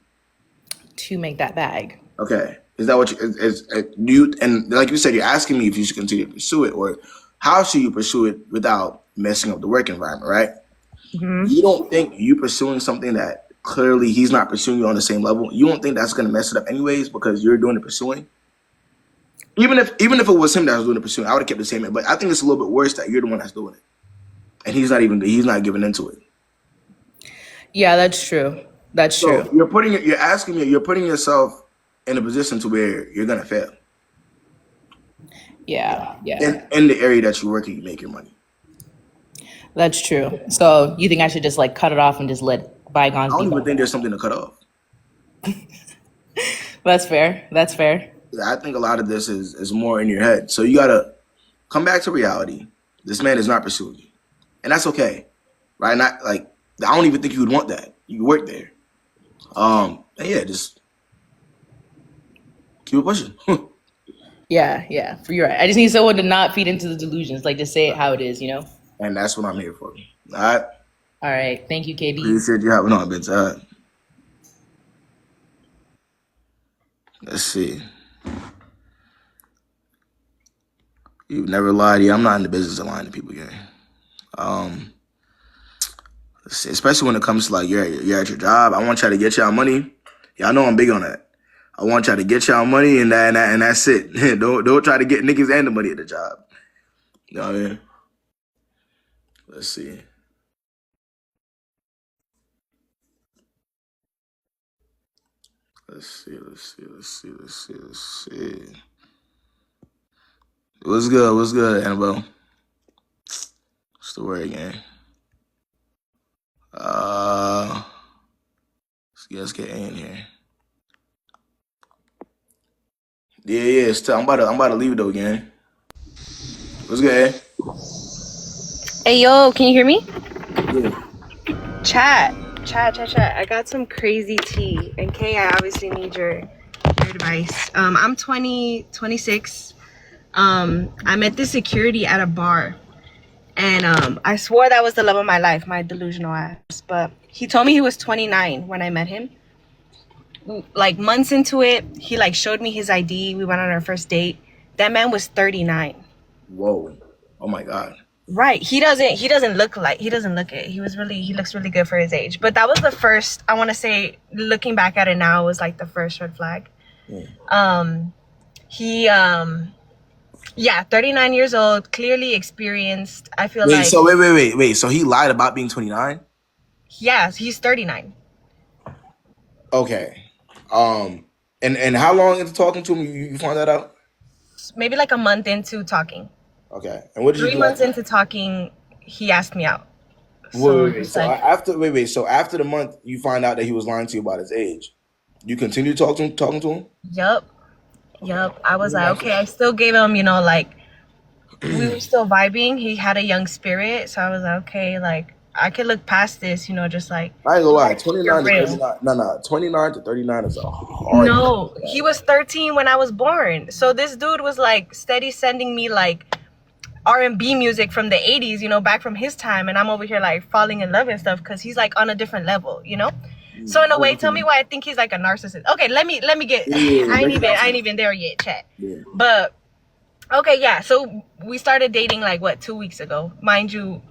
To make that bag. Okay, is that what you do? You, and like you said, you're asking me if you should continue to pursue it, or how should you pursue it without messing up the work environment, right? You don't think you pursuing something that clearly he's not pursuing you on the same level? You don't think that's going to mess it up anyways because you're doing the pursuing? Even if it was him that was doing the pursuing, I would have kept the same. But I think it's a little bit worse that you're the one that's doing it, and he's not giving into it. Yeah, that's true. That's So true. you're putting yourself in a position to where you're gonna fail Yeah. in the area that you work and you make your money. That's true. So you think I should just like cut it off and just let I bygones don't be even think bygones? there's something to cut off. That's fair. That's fair. I think a lot of this is more in your head. So you gotta come back to reality. This man is not pursuing you, and that's okay, right? Not like I don't even think you would want that. You work there, and yeah, just keep it pushing. Yeah. You're right. I just need someone to not feed into the delusions. Like just say it how it is, you know? And that's what I'm here for. All right. All right. Thank you, KB. Appreciate you having on, Vince. All right. Let's see. You never lied. Yeah, I'm not in the business of lying to people, gang. Let's see. Especially when it comes to like you're at your job. I want y'all to get y'all money. Y'all know I'm big on that. I want y'all to get y'all money and that's it. don't try to get niggas and the money at the job. You know what I mean? Let's see. Let's see. What's good, Annabelle? What's the word again? Let's get A in here. Yeah. I'm about to leave it though, gang. What's good, A? Hey, yo, can you hear me? Yeah. Chat. I got some crazy tea. And Kay, I obviously need your advice. I'm 26. I met this security at a bar. And I swore that was the love of my life, my delusional ass. But he told me he was 29 when I met him. Like months into it, he like showed me his ID. We went on our first date. That man was 39. Whoa. Oh my God. Right. He doesn't look it. He looks really good for his age. But that was the first, I want to say, looking back at it now, was like the first red flag. He 39 years old, clearly experienced. I feel like So wait. So he lied about being 29? yeah, he's 39. Okay. And how long into talking to him you found that out? Maybe like a month into talking. Okay. And what did you 3 do months after? into talking, he asked me out. Wait. So after the month you find out that he was lying to you about his age, you continue talking to him? Yup. I was like, okay, I still gave him, like we were still vibing. He had a young spirit, so I was like, okay, like I could look past this, just like I ain't gonna lie, you're 29 to real. 39. No, 29 to 39 is a hard. No, he was 13 when I was born. So this dude was like steady sending me like R&B music from the 80s, back from his time, and I'm over here like falling in love and stuff because he's like on a different level. So in a way, tell me why I think he's like a narcissist. Okay, let me get. I ain't even there yet, chat. Yeah. But okay, yeah. So we started dating like what, 2 weeks ago, mind you.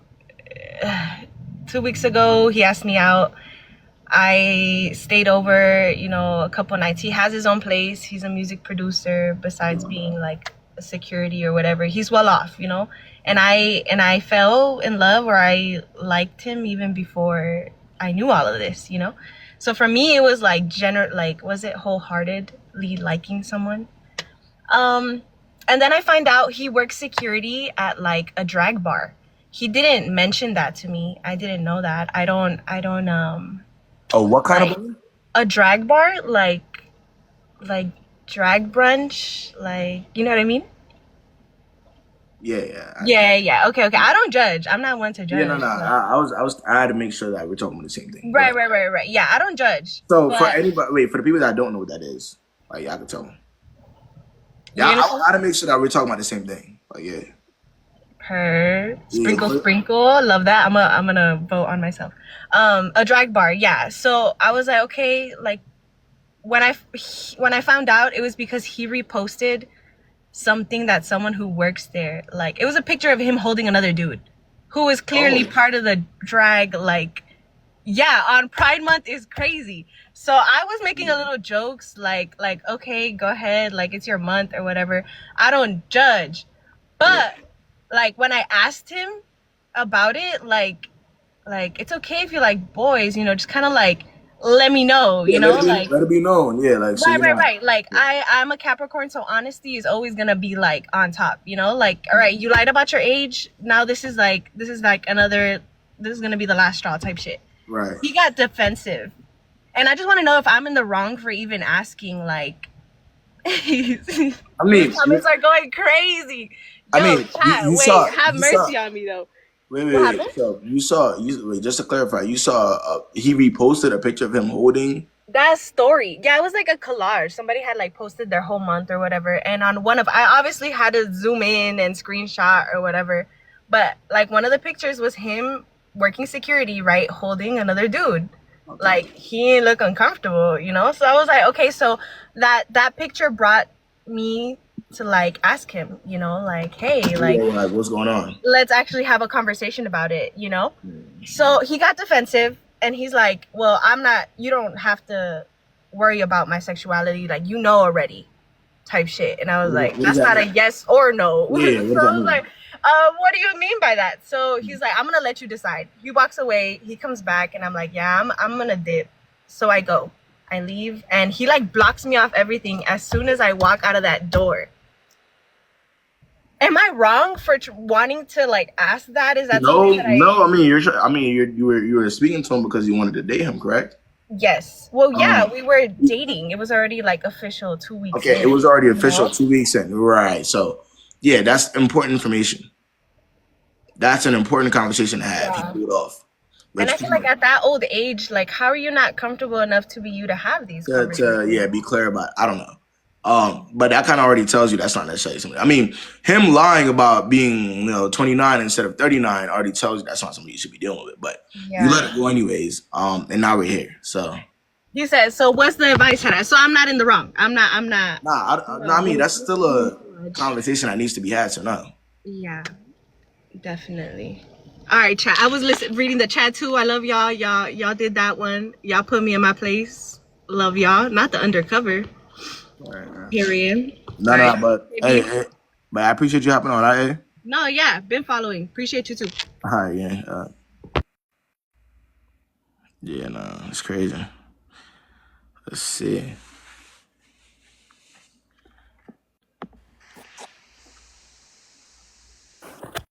2 weeks ago, he asked me out. I stayed over, a couple nights. He has his own place. He's a music producer. Besides being like a security or whatever, he's well off, And I fell in love, or I liked him even before I knew all of this, So for me, it was like was it wholeheartedly liking someone? And then I find out he works security at like a drag bar. He didn't mention that to me. I didn't know that. I don't Oh, what kind of bar? a drag bar, like drag brunch, like, you know what I mean? Yeah. Okay. I don't judge. I'm not one to judge. No. I had to make sure that we're talking about the same thing. Right. Yeah, I don't judge. So but for anybody, for the people that don't know what that is, like y'all can tell them. Yeah, I gotta make sure that we're talking about the same thing. Like, yeah. Sprinkle. Love that. I'm gonna vote on myself. A drag bar. Yeah. So I was like, okay, like when I found out, it was because he reposted something that someone who works there, like, it was a picture of him holding another dude who was clearly part of the drag, like, yeah, on Pride Month is crazy. So I was making a little jokes like, okay, go ahead, like, it's your month or whatever. I don't judge. But like when I asked him about it, like it's okay if you like boys, you know, just kind of like let me know, you know, like let it be known. Yeah, like so right. Like I'm a Capricorn, so honesty is always gonna be like on top, you know, like, all right, you lied about your age. Now this is another, this is gonna be the last straw type shit. Right. He got defensive. And I just want to know if I'm in the wrong for even asking, like, I mean, comments are going crazy. Yo, I mean, chat, have mercy on me though. Wait. So just to clarify, you saw he reposted a picture of him holding that story. Yeah, it was like a collage. Somebody had like posted their whole month or whatever, and on one of, I obviously had to zoom in and screenshot or whatever, but like one of the pictures was him working security, right, holding another dude. Okay. Like he didn't look uncomfortable, you know. So I was like, okay, so that picture brought me to like ask him, you know, like, hey, like what's going on? Let's actually have a conversation about it, you know. So he got defensive and he's like, well, you don't have to worry about my sexuality, like, you know already, type shit. And I was like, that's not a yes or no. Yeah, so I was like, what do you mean by that? So he's like, I'm gonna let you decide. He walks away, he comes back, and I'm like, yeah, I'm gonna dip. So I go, I leave, and he like blocks me off everything as soon as I walk out of that door. Am I wrong for wanting to like ask that? Is that no? I mean, you were speaking to him because you wanted to date him, correct? Yes. Well, yeah, we were dating. It was already like official 2 weeks. Okay, it was already official 2 weeks in, right? So, yeah, that's important information. That's an important conversation to have. He pulled off. And I feel like at that old age, like, how are you not comfortable enough to be you to have these conversations? Be clear about it. I don't know. But that kind of already tells you that's not necessarily something. I mean, him lying about being, 29 instead of 39 already tells you that's not something you should be dealing with. But you let it go anyways. And now we're here. So he says, so what's the advice to that? So I'm not in the wrong. I'm not. I mean, that's still a conversation that needs to be had. So no. Yeah, definitely. All right, chat. I was reading the chat too. I love y'all. Y'all did that one. Y'all put me in my place. Love y'all. Not the undercover. Right. Period. No, but hey, but I appreciate you hopping on, right? No, yeah, been following. Appreciate you too. All right, yeah. Yeah, no, it's crazy. Let's see.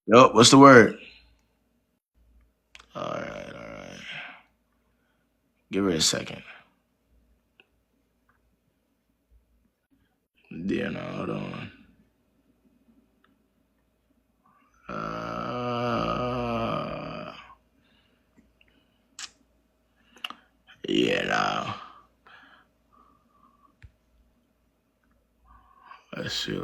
Yo, what's the word? All right. Give her a second. Yeah, no, hold on. Yeah, no. Let's see.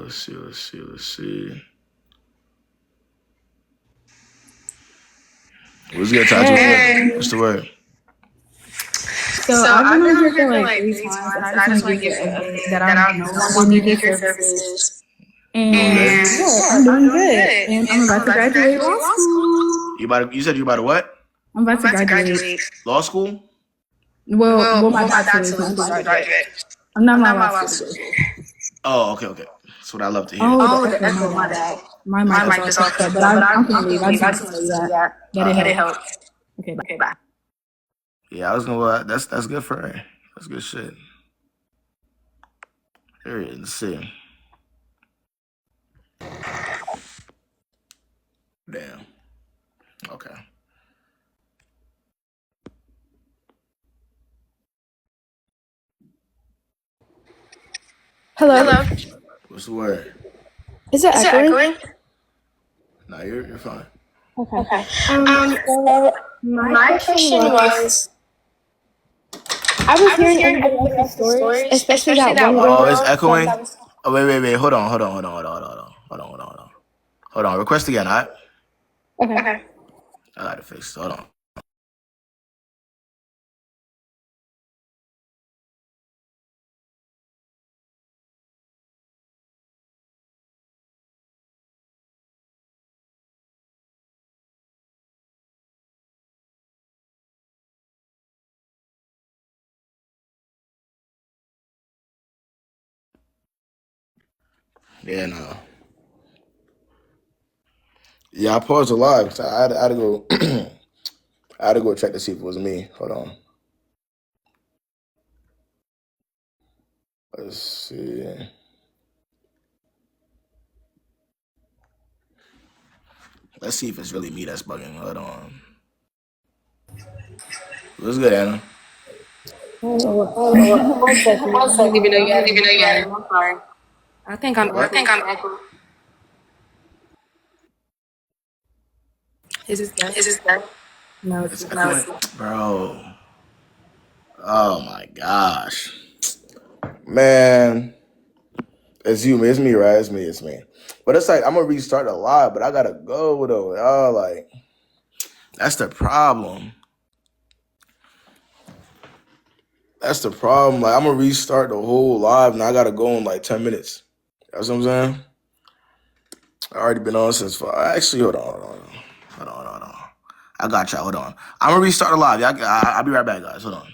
What's good, Tati? What's the word? So I've been on here for like 3 months, and I just want to give you an update that I'm no longer need your services. And yeah, I'm doing good. And I'm about to graduate law school. You said you about to what? I'm about to graduate. Law school? Well, my bachelor's not to graduate. I'm not my law school. Oh, okay. That's what I love to hear. Oh, the echo, my bad. My mic is all fucked up, but I'm gonna leave. I just want to tell you that it helped. Okay, bye. Yeah, I was gonna. That's good for her. That's good shit. Here it is. Let's see. Damn. Okay. Hello. What's the word? Is it echoing? No, you're fine. Okay. So So my my question question was, was, I was I was hearing hearing everybody everybody else's else's stories, stories, especially especially that that one one Oh, girl it's girl that. echoing. that was. Oh, wait. Hold on. Request again. Okay. Okay. I got to fix it. Hold on. Yeah, no. Yeah, I paused the live because I had to go. I had to go check to see if it was me. Hold on. Let's see. Let's see if it's really me that's bugging. Hold on. What's good, Anna? Oh, Oh, one second. one I didn't second. even know you I had didn't it. even know I'm you had sorry. it. I'm sorry. I think I'm I What? think echoing. I'm echoing. Is this good? Is this good? No, it's It's not. No, echoing, it's bro. Oh my gosh, man. It's you. It's me, right? It's me. But it's like I'm gonna restart the live, but I gotta go though. Y'all like that's the problem. That's the problem. Like I'm gonna restart the whole live, and I gotta go in like 10 minutes. That's what I'm saying. I already been on since 5. Actually, hold on. I got y'all. Hold on. I'm gonna restart the live. I'll be right back, guys. Hold on.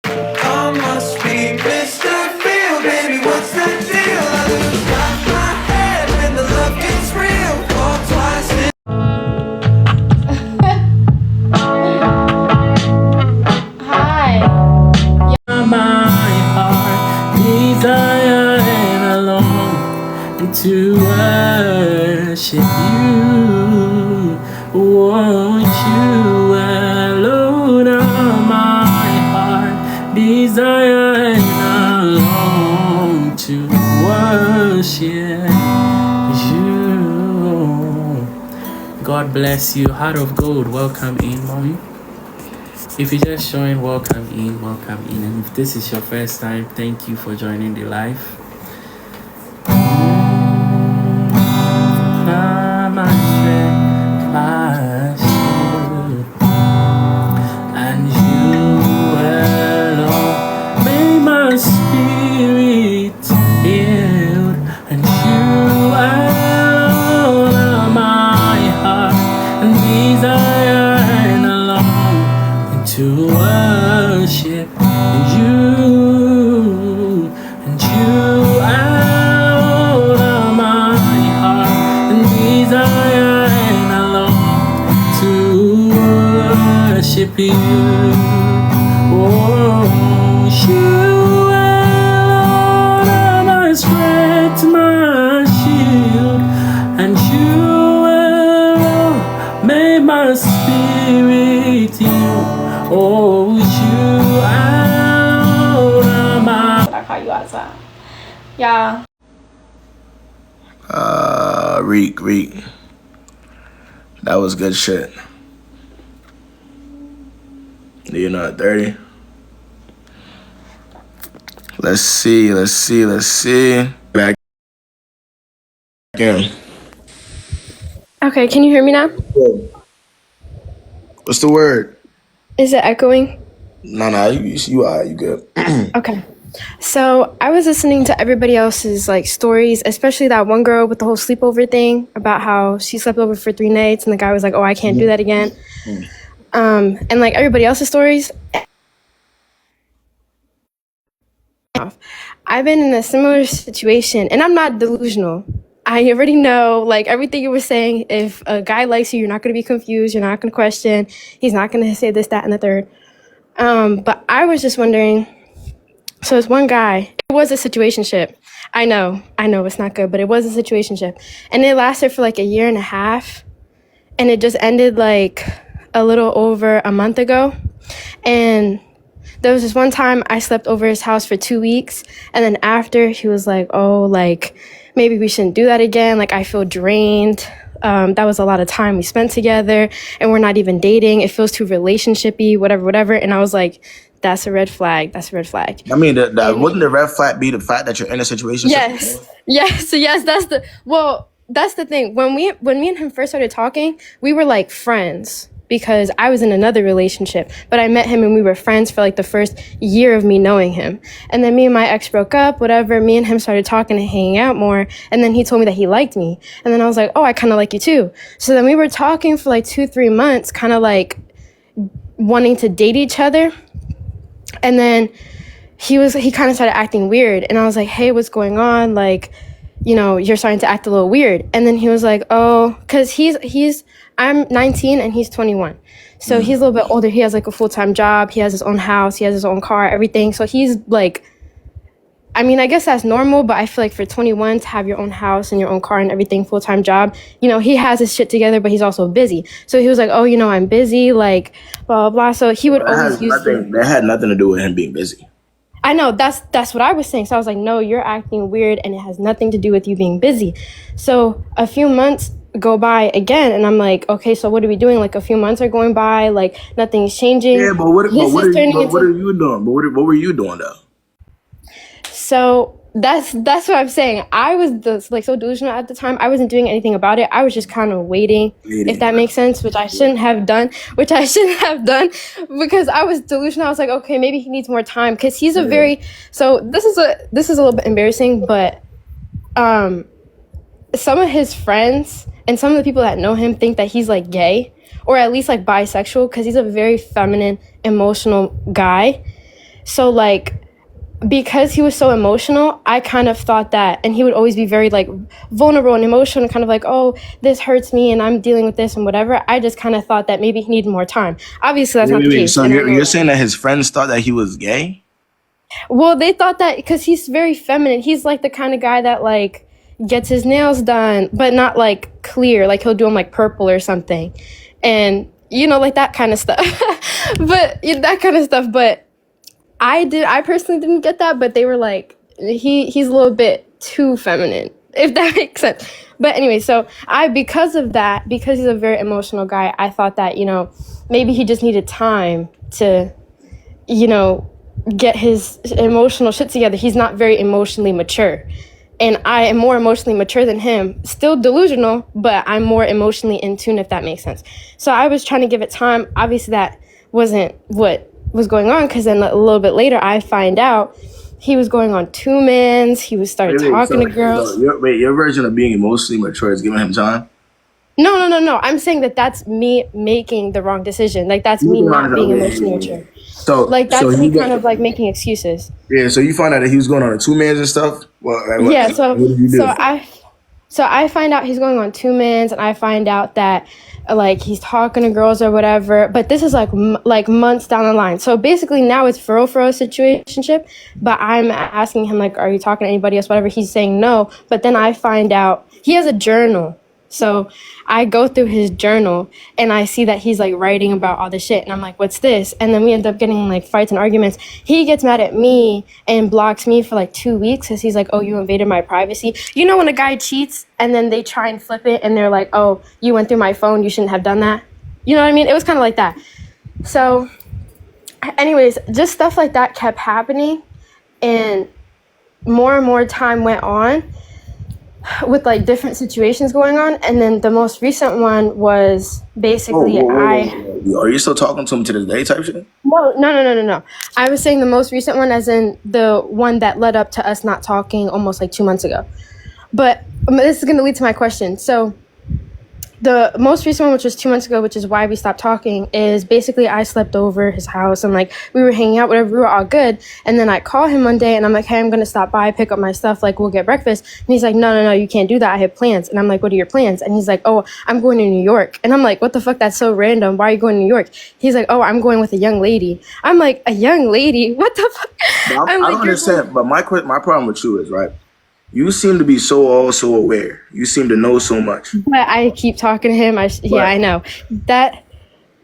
I must be Mr. Feel, baby, what's the deal? I lose half my head when the love gets real. Fall twice in Hi. my heart, desire and I long to worship you. Won't you alone are my heart, desire and I long to worship you. God bless you. Heart of gold, welcome in, mommy. If you just joined, welcome in, welcome in. And if this is your first time, thank you for joining the live. My strength, my shield, and you alone made my spirit healed, and you alone are my heart and desire and alone to worship you, and you alone are my heart and desire and alone to worship you. Oh, you alone are my strength, my shield, and you alone made my spirit heal. Oh, you alone are my. I call you outside. Yeah. Reek. That was good shit. You're not 30. Let's see. Back in. Okay, can you hear me now? What's the word? Is it echoing? No, you are. You good. Okay. So I was listening to everybody else's like stories, especially that one girl with the whole sleepover thing about how she slept over for 3 nights and the guy was like, "Oh, I can't do that again." And like everybody else's stories, I've been in a similar situation, and I'm not delusional. I already know, like, everything you were saying. If a guy likes you, you're not going to be confused. You're not going to question. He's not going to say this, that, and the third. But I was just wondering, so it's one guy. It was a situationship. I know it's not good, but it was a situationship. And it lasted for like a year and a half. And it just ended like a little over a month ago. And there was this one time I slept over his house for 2 weeks. And then after, he was like, oh, like, maybe we shouldn't do that again. Like, I feel drained. That was a lot of time we spent together, and we're not even dating. It feels too relationship-y, whatever. And I was like, that's a red flag. That's a red flag. I mean, wouldn't the red flag be the fact that you're in a situation? Yes. That's the thing. When me and him first started talking, we were like friends because I was in another relationship, but I met him and we were friends for like the first year of me knowing him. And then me and my ex broke up, whatever. Me and him started talking and hanging out more. And then he told me that he liked me. And then I was like, oh, I kind of like you too. So then we were talking for like 2-3 months, kind of like wanting to date each other. And then he kind of started acting weird. And I was like, hey, what's going on? Like, you know, you're starting to act a little weird. And then he was like, oh, because I'm 19 and he's 21. So he's a little bit older. He has like a full-time job. He has his own house. He has his own car, everything. So he's like, I mean, I guess that's normal, but I feel like for 21 to have your own house and your own car and everything, full-time job, you know, he has his shit together, but he's also busy. So he was like, oh, you know, I'm busy, like, blah, blah, blah. So he would always use that had nothing to do with him being busy. I know, that's what I was saying. So I was like, no, you're acting weird and it has nothing to do with you being busy. So a few months go by again and I'm like, okay, so what are we doing? Like a few months are going by, like nothing's changing. Yeah, but what are you doing? But what were you doing though? So that's what I'm saying. I was so delusional at the time. I wasn't doing anything about it. I was just kind of waiting, if that makes sense, which I shouldn't have done, because I was delusional. I was like, okay, maybe he needs more time because he's a very, so this is a little bit embarrassing, but some of his friends and some of the people that know him think that he's like gay or at least like bisexual because he's a very feminine, emotional guy. So like, because he was so emotional, I kind of thought that, and he would always be very like vulnerable and emotional and kind of like, oh, this hurts me and I'm dealing with this and whatever. I just kind of thought that maybe he needed more time. Obviously, that's not the case. So you're saying that his friends thought that he was gay? Well, they thought that because he's very feminine. He's like the kind of guy that like gets his nails done, but not like clear. Like he'll do them like purple or something. And, you know, like that kind of stuff. But I personally didn't get that, but they were like, he's a little bit too feminine, if that makes sense. But anyway, so because he's a very emotional guy, I thought that, you know, maybe he just needed time to, you know, get his emotional shit together. He's not very emotionally mature. And I am more emotionally mature than him. Still delusional, but I'm more emotionally in tune, if that makes sense. So I was trying to give it time. Obviously, that wasn't what was going on, because then a little bit later I find out he was going on 2-mans. He started talking to girls. Your version of being emotionally mature is giving him time? No. I'm saying that's me making the wrong decision. Like that's me not being emotionally mature. So like that's me kind of like making excuses. Yeah. So you find out that he was going on 2-mans and stuff. Well, So I find out he's going on 2-mans, and I find out that like he's talking to girls or whatever. But this is like months down the line. So basically now it's for a situationship. But I'm asking him like, are you talking to anybody else? Whatever. He's saying no. But then I find out he has a journal. So I go through his journal and I see that he's like writing about all this shit. And I'm like, what's this? And then we end up getting like fights and arguments. He gets mad at me and blocks me for like 2 weeks because he's like, oh, you invaded my privacy. You know when a guy cheats and then they try and flip it and they're like, oh, you went through my phone. You shouldn't have done that. You know what I mean? It was kind of like that. So anyways, just stuff like that kept happening. And more time went on with like different situations going on, and then the most recent one was basically Are you still talking to him to this day type shit? No. I was saying the most recent one as in the one that led up to us not talking almost like 2 months ago. But this is going to lead to my question. So the most recent one, which was 2 months ago, which is why we stopped talking, is basically I slept over his house and like we were hanging out, whatever, we were all good. And then I call him one day and I'm like, hey, I'm going to stop by, pick up my stuff, like we'll get breakfast. And he's like, no, you can't do that. I have plans. And I'm like, what are your plans? And he's like, oh, I'm going to New York. And I'm like, what the fuck? That's so random. Why are you going to New York? He's like, oh, I'm going with a young lady. I'm like, a young lady? What the fuck? I don't understand. But my problem with you is, right, you seem to be so aware. You seem to know so much. But I keep talking to him. I know that.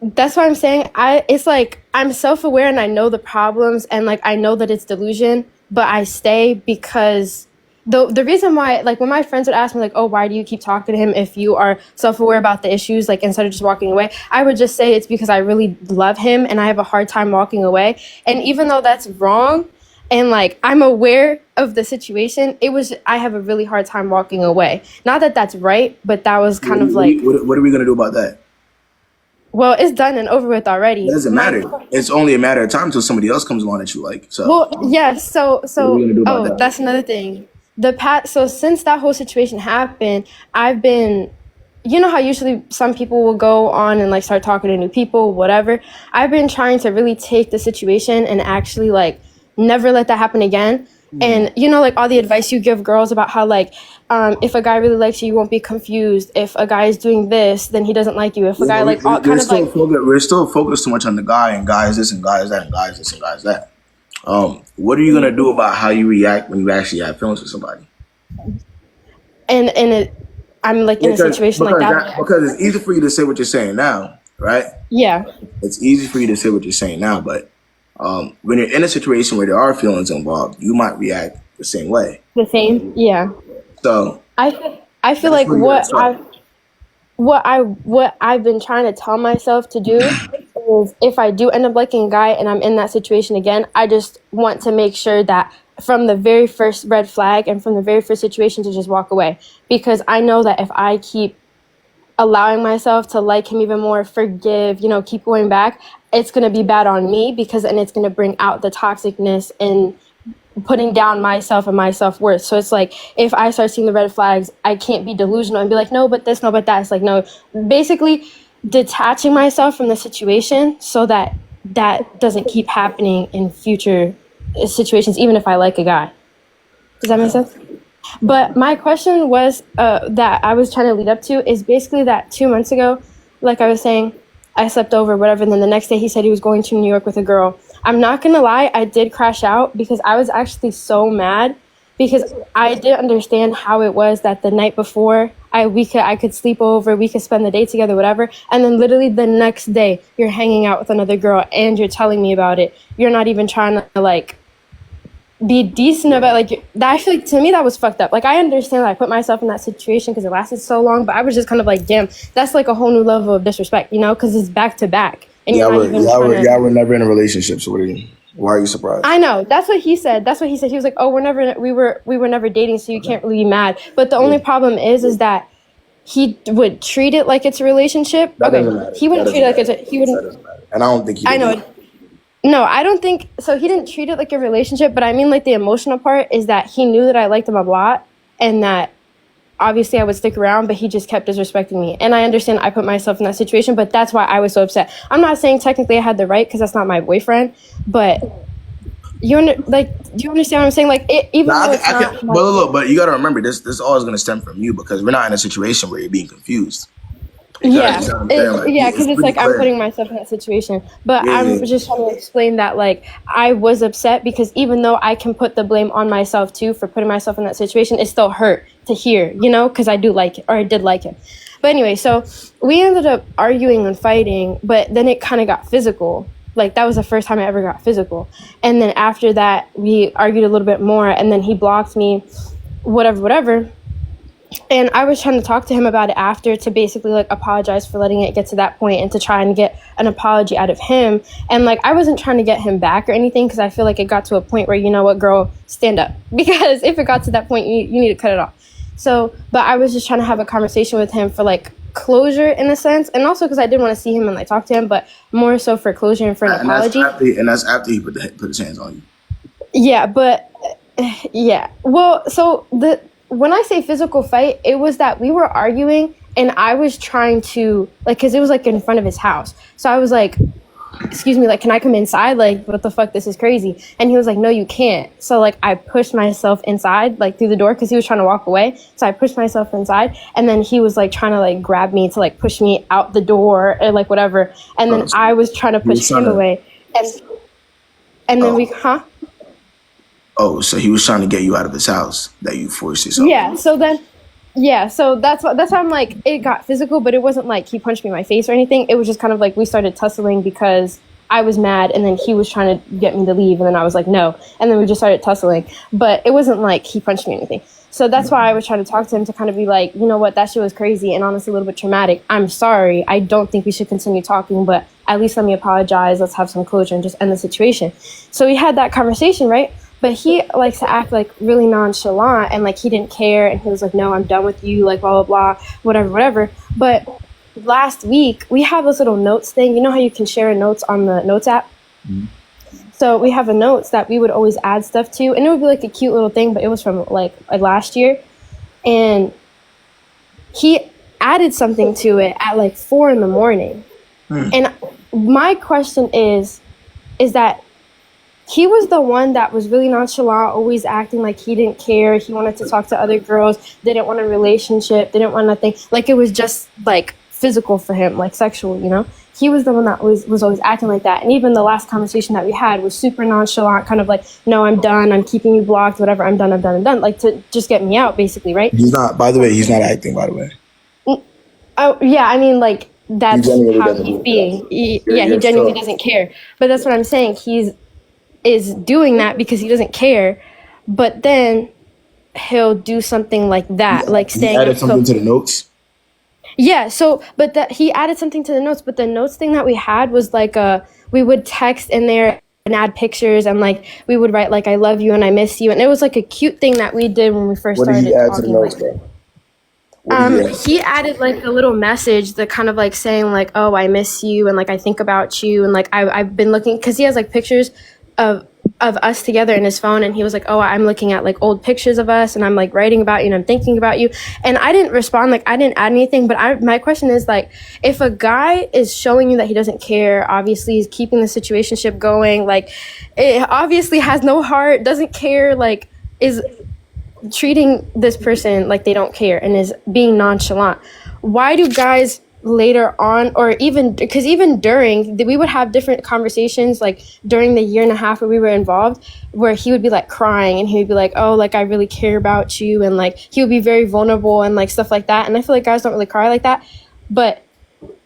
That's what I'm saying. It's like I'm self-aware and I know the problems and like I know that it's delusion, but I stay because the reason why, like when my friends would ask me like, oh, why do you keep talking to him if you are self-aware about the issues, like instead of just walking away, I would just say it's because I really love him and I have a hard time walking away. And even though that's wrong and like I'm aware of the situation, I have a really hard time walking away. Not that that's right, but that was kind of like, What are we gonna do about that? well, it's done and over with already. It doesn't matter. It's only a matter of time until somebody else comes along that you like. So Well, yes. So, what are we gonna do about that? that's another thing. So since that whole situation happened, I've been, you know how usually some people will go on and like start talking to new people, whatever. I've been trying to really take the situation and actually like never let that happen again. And you know, like all the advice you give girls about how like, if a guy really likes you, you won't be confused. If a guy is doing this, then he doesn't like you. If a guy like all kind of like, we're still focused too much on the guy and guys this and guys that and guys this and guys that. What are you gonna do about how you react when you actually have feelings for somebody? I'm like in a situation like that because it's easy for you to say what you're saying now, right? Yeah. It's easy for you to say what you're saying now, but when you're in a situation where there are feelings involved, you might react the same way. The same, yeah. So I feel like what I've been trying to tell myself to do is if I do end up liking a guy and I'm in that situation again, I just want to make sure that from the very first red flag and from the very first situation to just walk away, because I know that if I keep allowing myself to like him even more, forgive, you know, keep going back, it's going to be bad on me because then it's going to bring out the toxicness and putting down myself and my self-worth. So it's like, if I start seeing the red flags, I can't be delusional and be like, no, but this, no, but that. It's like, no, basically detaching myself from the situation so that that doesn't keep happening in future situations, even if I like a guy. Does that make sense? But my question was that I was trying to lead up to is basically that 2 months ago, like I was saying, I slept over, whatever. And then the next day he said he was going to New York with a girl. I'm not going to lie, I did crash out because I was actually so mad because I didn't understand how it was that the night before I could sleep over, we could spend the day together, whatever. And then literally the next day you're hanging out with another girl and you're telling me about it. You're not even trying to like be decent about like that. I feel like to me that was fucked up. Like I understand that I put myself in that situation because it lasted so long, but I was just kind of like, damn, that's like a whole new level of disrespect, you know, because it's back to back. And y'all were never in a relationship. So why are you surprised? I know that's what he said. He was like, oh, we were never dating, so you can't really be mad. But the only problem is that he would treat it like it's a relationship. He wouldn't treat it like he wouldn't. And I don't think he. I know. No, I don't think so. He didn't treat it like a relationship, but I mean, like the emotional part is that he knew that I liked him a lot and that obviously I would stick around, but he just kept disrespecting me. And I understand I put myself in that situation, but that's why I was so upset. I'm not saying technically I had the right because that's not my boyfriend, but do you understand what I'm saying? Like, but you got to remember this all is going to stem from you because we're not in a situation where you're being confused. Because it's like I'm putting myself in that situation. But I'm just trying to explain that like I was upset because even though I can put the blame on myself too for putting myself in that situation, it still hurt to hear, you know, because I did like him. But anyway, so we ended up arguing and fighting, but then it kind of got physical. Like that was the first time I ever got physical. And then after that, we argued a little bit more and then he blocked me, whatever. And I was trying to talk to him about it after to basically like apologize for letting it get to that point and to try and get an apology out of him. And like, I wasn't trying to get him back or anything because I feel like it got to a point where, you know what, girl, stand up. Because if it got to that point, you need to cut it off. So, but I was just trying to have a conversation with him for like closure in a sense. And also because I did want to see him and like talk to him, but more so for closure and for an apology. That's after he put his hands on you. Yeah, but yeah. Well, so when I say physical fight, it was that we were arguing and I was trying to, like, because it was, like, in front of his house. So I was like, excuse me, like, can I come inside? Like, what the fuck? This is crazy. And he was like, no, you can't. So, like, I pushed myself inside, like, through the door because he was trying to walk away. So I pushed myself inside. And then he was, like, trying to, like, grab me to, like, push me out the door or, like, whatever. And then I was trying to push him away. And then Oh, so he was trying to get you out of his house that you forced yourself. Yeah, so then Yeah, so that's why I'm like, it got physical, but it wasn't like he punched me in my face or anything. It was just kind of like we started tussling because I was mad, and then he was trying to get me to leave, and then I was like, no, and then we just started tussling. But it wasn't like he punched me or anything. So that's why I was trying to talk to him to kind of be like, you know what, that shit was crazy and honestly a little bit traumatic. I'm sorry. I don't think we should continue talking, but at least let me apologize. Let's have some closure and just end the situation. So we had that conversation, right? But he likes to act like really nonchalant and like he didn't care. And he was like, no, I'm done with you, like blah, blah, blah, whatever. But last week, we have this little notes thing. You know how you can share notes on the notes app? Mm-hmm. So we have a notes that we would always add stuff to. And it would be like a cute little thing, but it was from like last year. And he added something to it at like 4 a.m. And my question is that he was the one that was really nonchalant, always acting like he didn't care. He wanted to talk to other girls, didn't want a relationship, didn't want nothing. Like it was just like physical for him, like sexual, you know? He was the one that was always acting like that. And even the last conversation that we had was super nonchalant, kind of like, no, I'm done. I'm keeping you blocked, whatever. I'm done. Like to just get me out, basically, right? He's not, by the way, he's not acting, by the way. Oh, yeah, I mean, like, that's how he's being. He genuinely doesn't care. But that's what I'm saying. Is doing that because he doesn't care, but then he'll do something like that, like staying. He added something to the notes. Yeah. So, but that he added something to the notes, but the notes thing that we had was like we would text in there and add pictures, and like we would write like I love you and I miss you, and it was like a cute thing that we did when we first started talking. What did he add to the notes, he added like a little message that kind of like saying like, oh, I miss you and like I think about you, and like I've been looking, because he has like pictures of us together in his phone, and he was like, oh, I'm looking at like old pictures of us and I'm like writing about you and I'm thinking about you. And I didn't respond, like I didn't add anything, but my question is like, if a guy is showing you that he doesn't care, obviously he's keeping the situationship going, like it obviously has no heart, doesn't care, like is treating this person like they don't care and is being nonchalant, why do guys later on, or even because even during, we would have different conversations like during the 1.5 years where we were involved, where he would be like crying and he would be like, oh, like I really care about you, and like he would be very vulnerable and like stuff like that. And I feel like guys don't really cry like that, but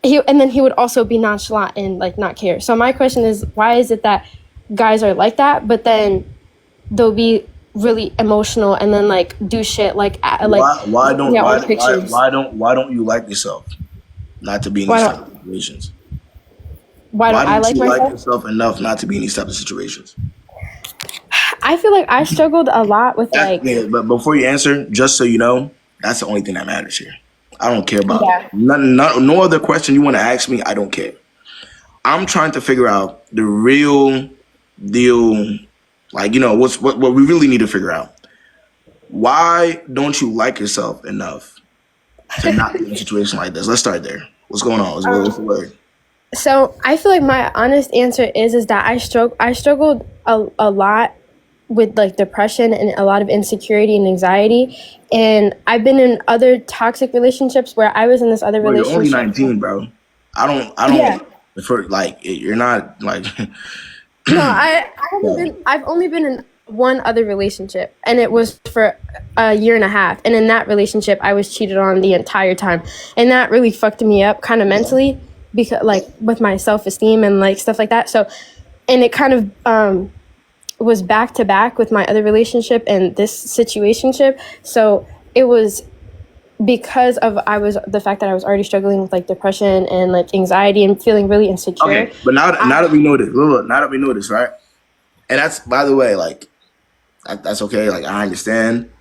then he would also be nonchalant and like not care. So my question is, why is it that guys are like that, but then they'll be really emotional and then like do shit like why don't you like yourself not to be in these type of situations? Why don't you like yourself enough not to be in these type of situations? I feel like I struggled a lot with but before you answer, just so you know, that's the only thing that matters here. I don't care about no other question you want to ask me. I don't care. I'm trying to figure out the real deal, like, you know, what we really need to figure out. Why don't you like yourself enough to not be in a situation like this? Let's start there. What's going on? What's the word? So I feel like my honest answer is that I struggled a lot with like depression and a lot of insecurity and anxiety. And I've been in other toxic relationships where I was in this other relationship. You're only 19, bro. I don't for like you're not like No, I've only been in one other relationship, and it was for 1.5 years. And in that relationship, I was cheated on the entire time. And that really fucked me up kind of mentally, because like with my self-esteem and like stuff like that. So, and it kind of was back to back with my other relationship and this situationship. So it was because of the fact that I was already struggling with like depression and like anxiety and feeling really insecure. Okay, but now that we know this, look, now that we know this, right? And that's, by the way, like that's okay. Like I understand.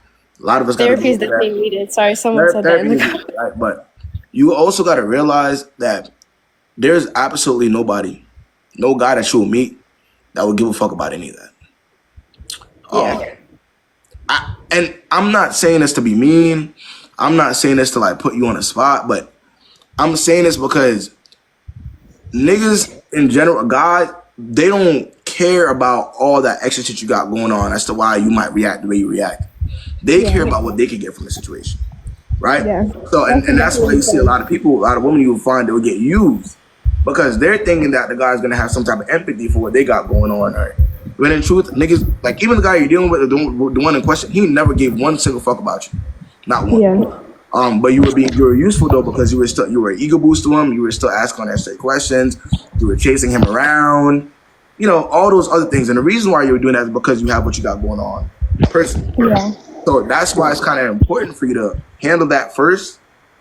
A lot of us therapy is definitely needed. Sorry, someone said that in the comments. Right? But you also got to realize that there's absolutely nobody, no guy that you'll meet that will give a fuck about any of that. And I'm not saying this to be mean. I'm not saying this to like put you on a spot, but I'm saying this because niggas in general, guys, they don't care about all that extra shit you got going on as to why you might react the way you react. They care about what they can get from the situation, right? Yeah. So, and that's why you see a lot of people, a lot of women you will find that will get used because they're thinking that the guy's gonna have some type of empathy for what they got going on, right? When in truth, niggas, like even the guy you're dealing with, the one in question, he never gave one single fuck about you. Not one. Yeah. But you were useful though because you were ego boost to him. You were still asking unnecessary questions. You were chasing him around. You know, all those other things. And the reason why you were doing that is because you have what you got going on personally. Yeah. So that's why it's kind of important for you to handle that first.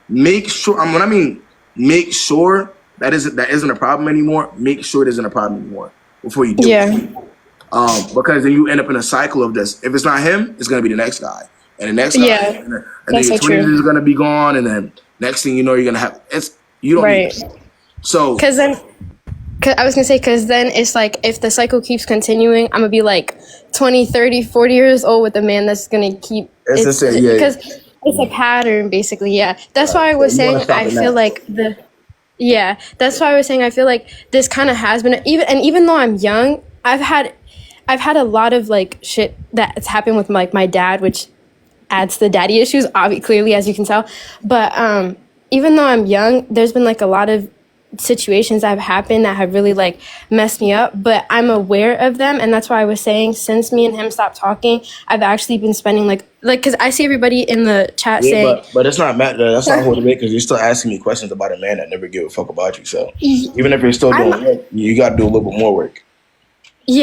Make sure. When I mean make sure that isn't a problem anymore. Make sure it isn't a problem anymore before you do it. Yeah. Because then you end up in a cycle of this. If it's not him, it's gonna be the next guy, and the next guy, Yeah. and then That's your so twins true. is gonna be gone, and then next thing you know, you're gonna have you don't need Right. that. So Cause then, cause I was gonna say, cause then it's like if the cycle keeps continuing, I'm gonna be like 20, 30, 40 years old with a man that's gonna keep it's it's just because it's a pattern basically. Yeah. That's Right. why I So was you want to saying stop I it feel now. like yeah, that's why I was saying I feel like this kind of has been even though I'm young, I've had a lot of like shit that's happened with like my dad, which adds to the daddy issues, obviously, clearly, as you can tell. But even though I'm young, there's been like a lot of situations that have happened that have really like messed me up, but I'm aware of them. And that's why I was saying, since me and him stopped talking, I've actually been spending like, because I see everybody in the chat Yeah, saying, but it's not matter. That's not holding it because you're still asking me questions about a man that never give a fuck about you. So even if you're still I'm doing work, you got to do a little bit more work.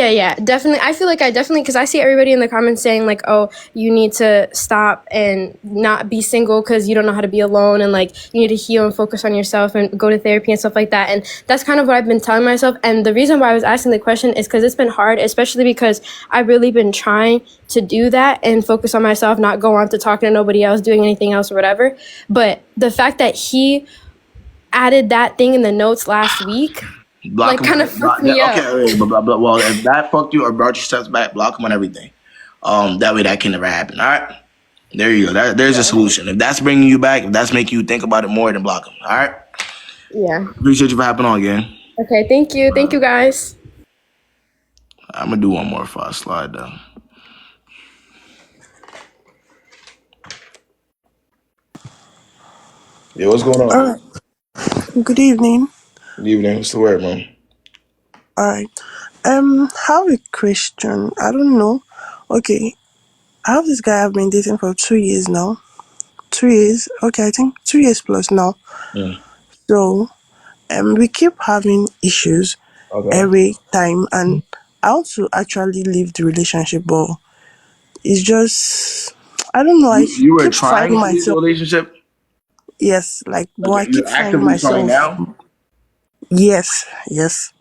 yeah, definitely. I feel like I definitely, because I see everybody in the comments saying like, oh, you need to stop and not be single because you don't know how to be alone, and like you need to heal and focus on yourself and go to therapy and stuff like that. And that's kind of what I've been telling myself. And the reason why I was asking the question is because it's been hard, especially because I've really been trying to do that and focus on myself, not go on to talking to nobody else, doing anything else or whatever. But the fact that he added that thing in the notes last week, Block like him. kind of fucked me up. Okay, wait, but well, if that fucked you or brought your steps back, block him on everything. That way that can never happen. All right. There you go. There's a solution. If that's bringing you back, if that's making you think about it more, then block him. All right. Yeah. Appreciate you for hopping on again. Okay, thank you. Thank you, guys. I'm gonna do one more before I slide though. Yeah, what's going All on? right. Good evening. Good evening. What's the word, man? All right. How a Christian? I don't know. Okay, I have this guy I've been dating for 2 years now. 2 years. Okay, I think 2 years plus now. Mm. So, we keep having issues Okay. every time, and I want to actually leave the relationship, but it's just I don't know. You were Keep trying finding to leave the myself. relationship. Yes, like, but Okay, I keep you're finding actively trying myself. now. Yes, yes.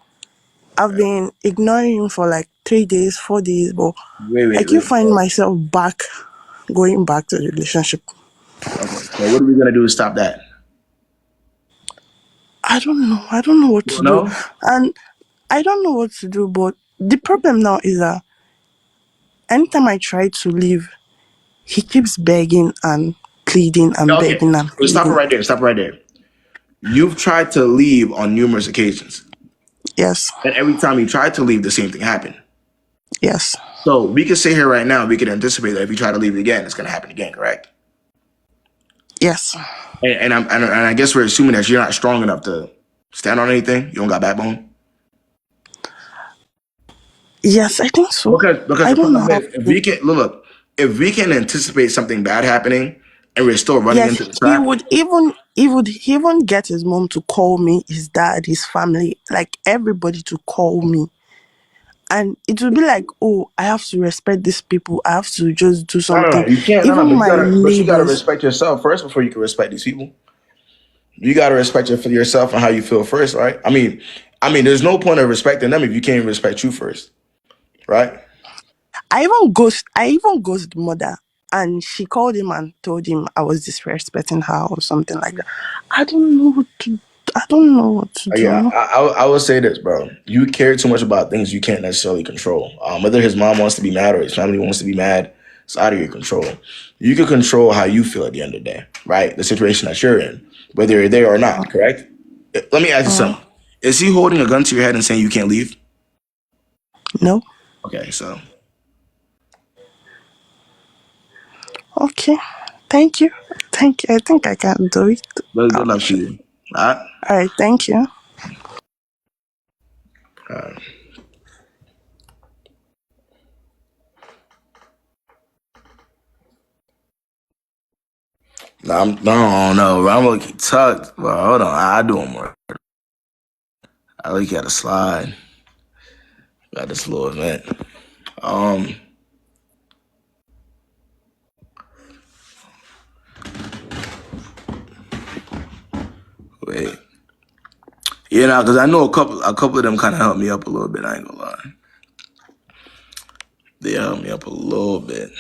I've been ignoring him for like 3 days, 4 days, but Wait, I wait, keep wait. finding myself going back to the relationship. Okay. So what are we gonna do to stop that? I don't know. I don't know what You to don't do. know? And I don't know what to do, but the problem now is that anytime I try to leave, he keeps begging and pleading and Okay. begging and Well, stop it pleading. right there. Stop it right there. You've tried to leave on numerous occasions, Yes, and every time you tried to leave, the same thing happened. yes, So we can sit here right now. We can anticipate that if you try to leave it again, it's gonna happen again. Correct? yes, And I guess we're assuming that you're not strong enough to stand on anything. You don't got backbone. yes, I think so. Because I the don't know problem how is if we can look, if we can anticipate something bad happening and we're still running Yes, into the he trap, would even get his mom to call me, his dad, his family, like everybody to call me. And it will be like, oh, I have to respect these people. I have to just do no, something. you can't. No, Even but my you gotta neighbors, respect yourself first before you can respect these people. You gotta respect yourself and how you feel first, right? There's no point of respecting them if you can't respect you first, right? I even ghosted mother, and she called him and told him I was disrespecting her or something like that. I don't know what to. I don't know what to Yeah, do. I would say this, bro. You care too much about things you can't necessarily control. Whether his mom wants to be mad or his family wants to be mad, it's out of your control. You can control how you feel at the end of the day, right? The situation that you're in, whether you're there or not, correct? Let me ask you Uh, something. Is he holding a gun to your head and saying you can't leave? no. Okay, so Okay. Thank you. Thank you. I think I can do it. good I'll luck to try. you. All right. All right. Thank you. All right. No, no, bro. I'm looking tucked. Bro, hold on. I do one more. I look at a slide. Got this little event. Um, Wait. Yeah, nah, because I know a couple of them kind of helped me up a little bit. I ain't gonna lie. They helped me up a little bit.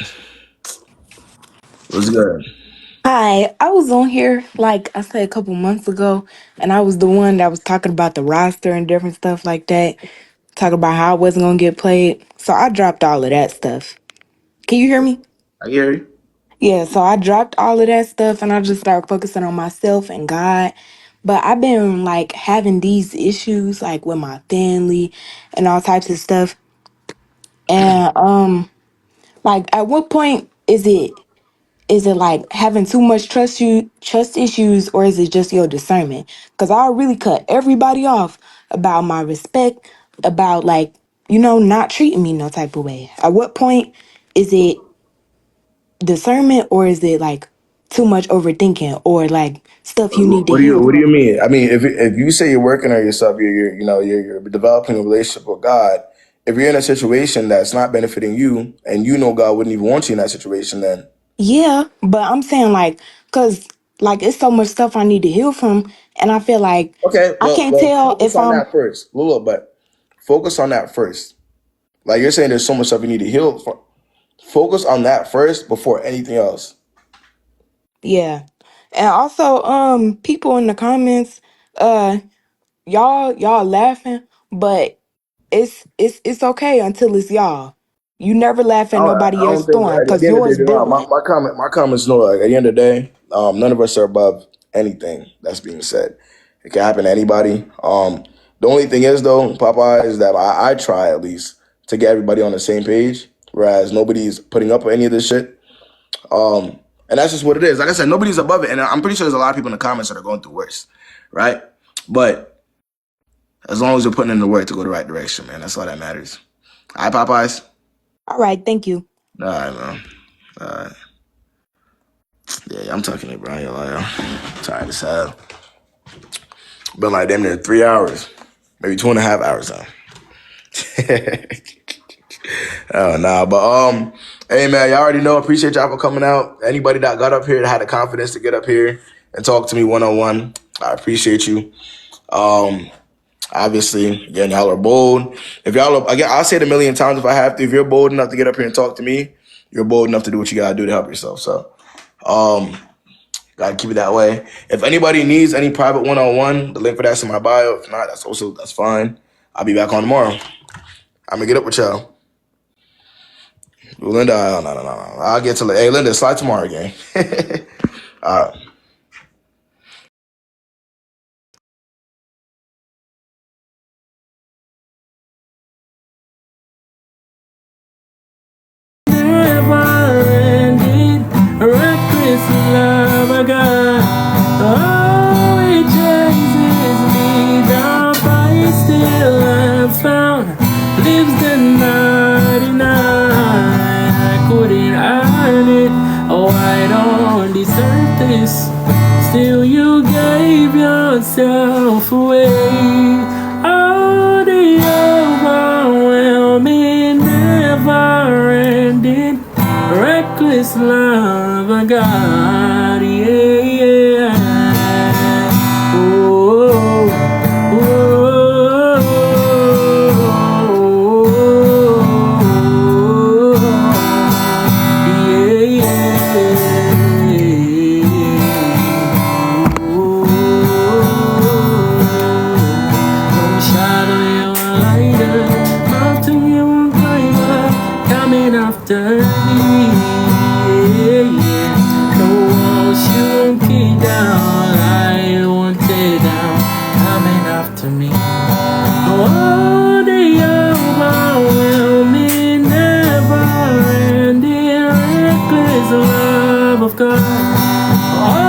What's good? Hi, I was on here like I said a couple months ago, and I was the one that was talking about the roster and different stuff like that, talking about how I wasn't gonna get played. So I dropped all of that stuff. Can you hear me? I hear you. Yeah, so I dropped all of that stuff and I just started focusing on myself and God. But I've been like having these issues like with my family and all types of stuff. And like at what point is it like having too much trust issues, or is it just your discernment? Because I really cut everybody off about my respect, about like, not treating me no type of way. At what point is it discernment, or is it like too much overthinking, or like stuff you need to heal What do you from? mean? I mean, if you say you're working on yourself, you're developing a relationship with God. If you're in a situation that's not benefiting you, and you know God wouldn't even want you in that situation, then Yeah, but I'm saying like, cause like it's so much stuff I need to heal from, and I feel like okay. I can't tell Focus if on I'm. that first, Lula. But focus on that first. Like you're saying, there's so much stuff you need to heal from. Focus on that first before anything else. Yeah. And also, people in the comments, uh, y'all laughing, but it's okay until it's y'all. You never laugh at nobody I don't else's think storm at because the end of the yours day, brewing. my comments know like at the end of the day, none of us are above anything that's being said. It can happen to anybody. The only thing is though, Popeye, is that I try at least to get everybody on the same page, whereas nobody's putting up with any of this shit. And that's just what it is. Like I said, nobody's above it, and I'm pretty sure there's a lot of people in the comments that are going through worse, right? But as long as you're putting in the work to go the right direction, man, that's all that matters. All right, Popeyes. All right, thank you. All right, man. All right. Yeah, I'm talking to you, bro. I ain't gonna lie, I'm tired as hell. Been like damn near 3 hours, maybe 2.5 hours now. Oh nah, but hey man, y'all already know. Appreciate y'all for coming out. Anybody that got up here that had the confidence to get up here and talk to me 1-on-1, I appreciate you. Obviously, again, y'all are bold. If y'all are, again, I'll say it a million times if I have to. If you're bold enough to get up here and talk to me, you're bold enough to do what you gotta do to help yourself. So, gotta keep it that way. If anybody needs any private 1-on-1, the link for that's in my bio. If not, that's fine. I'll be back on tomorrow. I'm gonna get up with y'all. Linda, no. I'll get to hey Linda, slide tomorrow, gang. All right. Never-ending, reckless love I got. Oh, it chases me down, but it still am found. Lives the 99. I couldn't earn it. Oh, I don't deserve this. Still, you gave yourself away. Oh, the overwhelming, never-ending, reckless love I got, yeah. Oh, oh, no shadow you are lighter, mountain you won't climb up, coming after me. No walls you won't kick down, I won't tear down, coming after me. Oh, the overwhelming, never-ending, reckless love of God. Oh,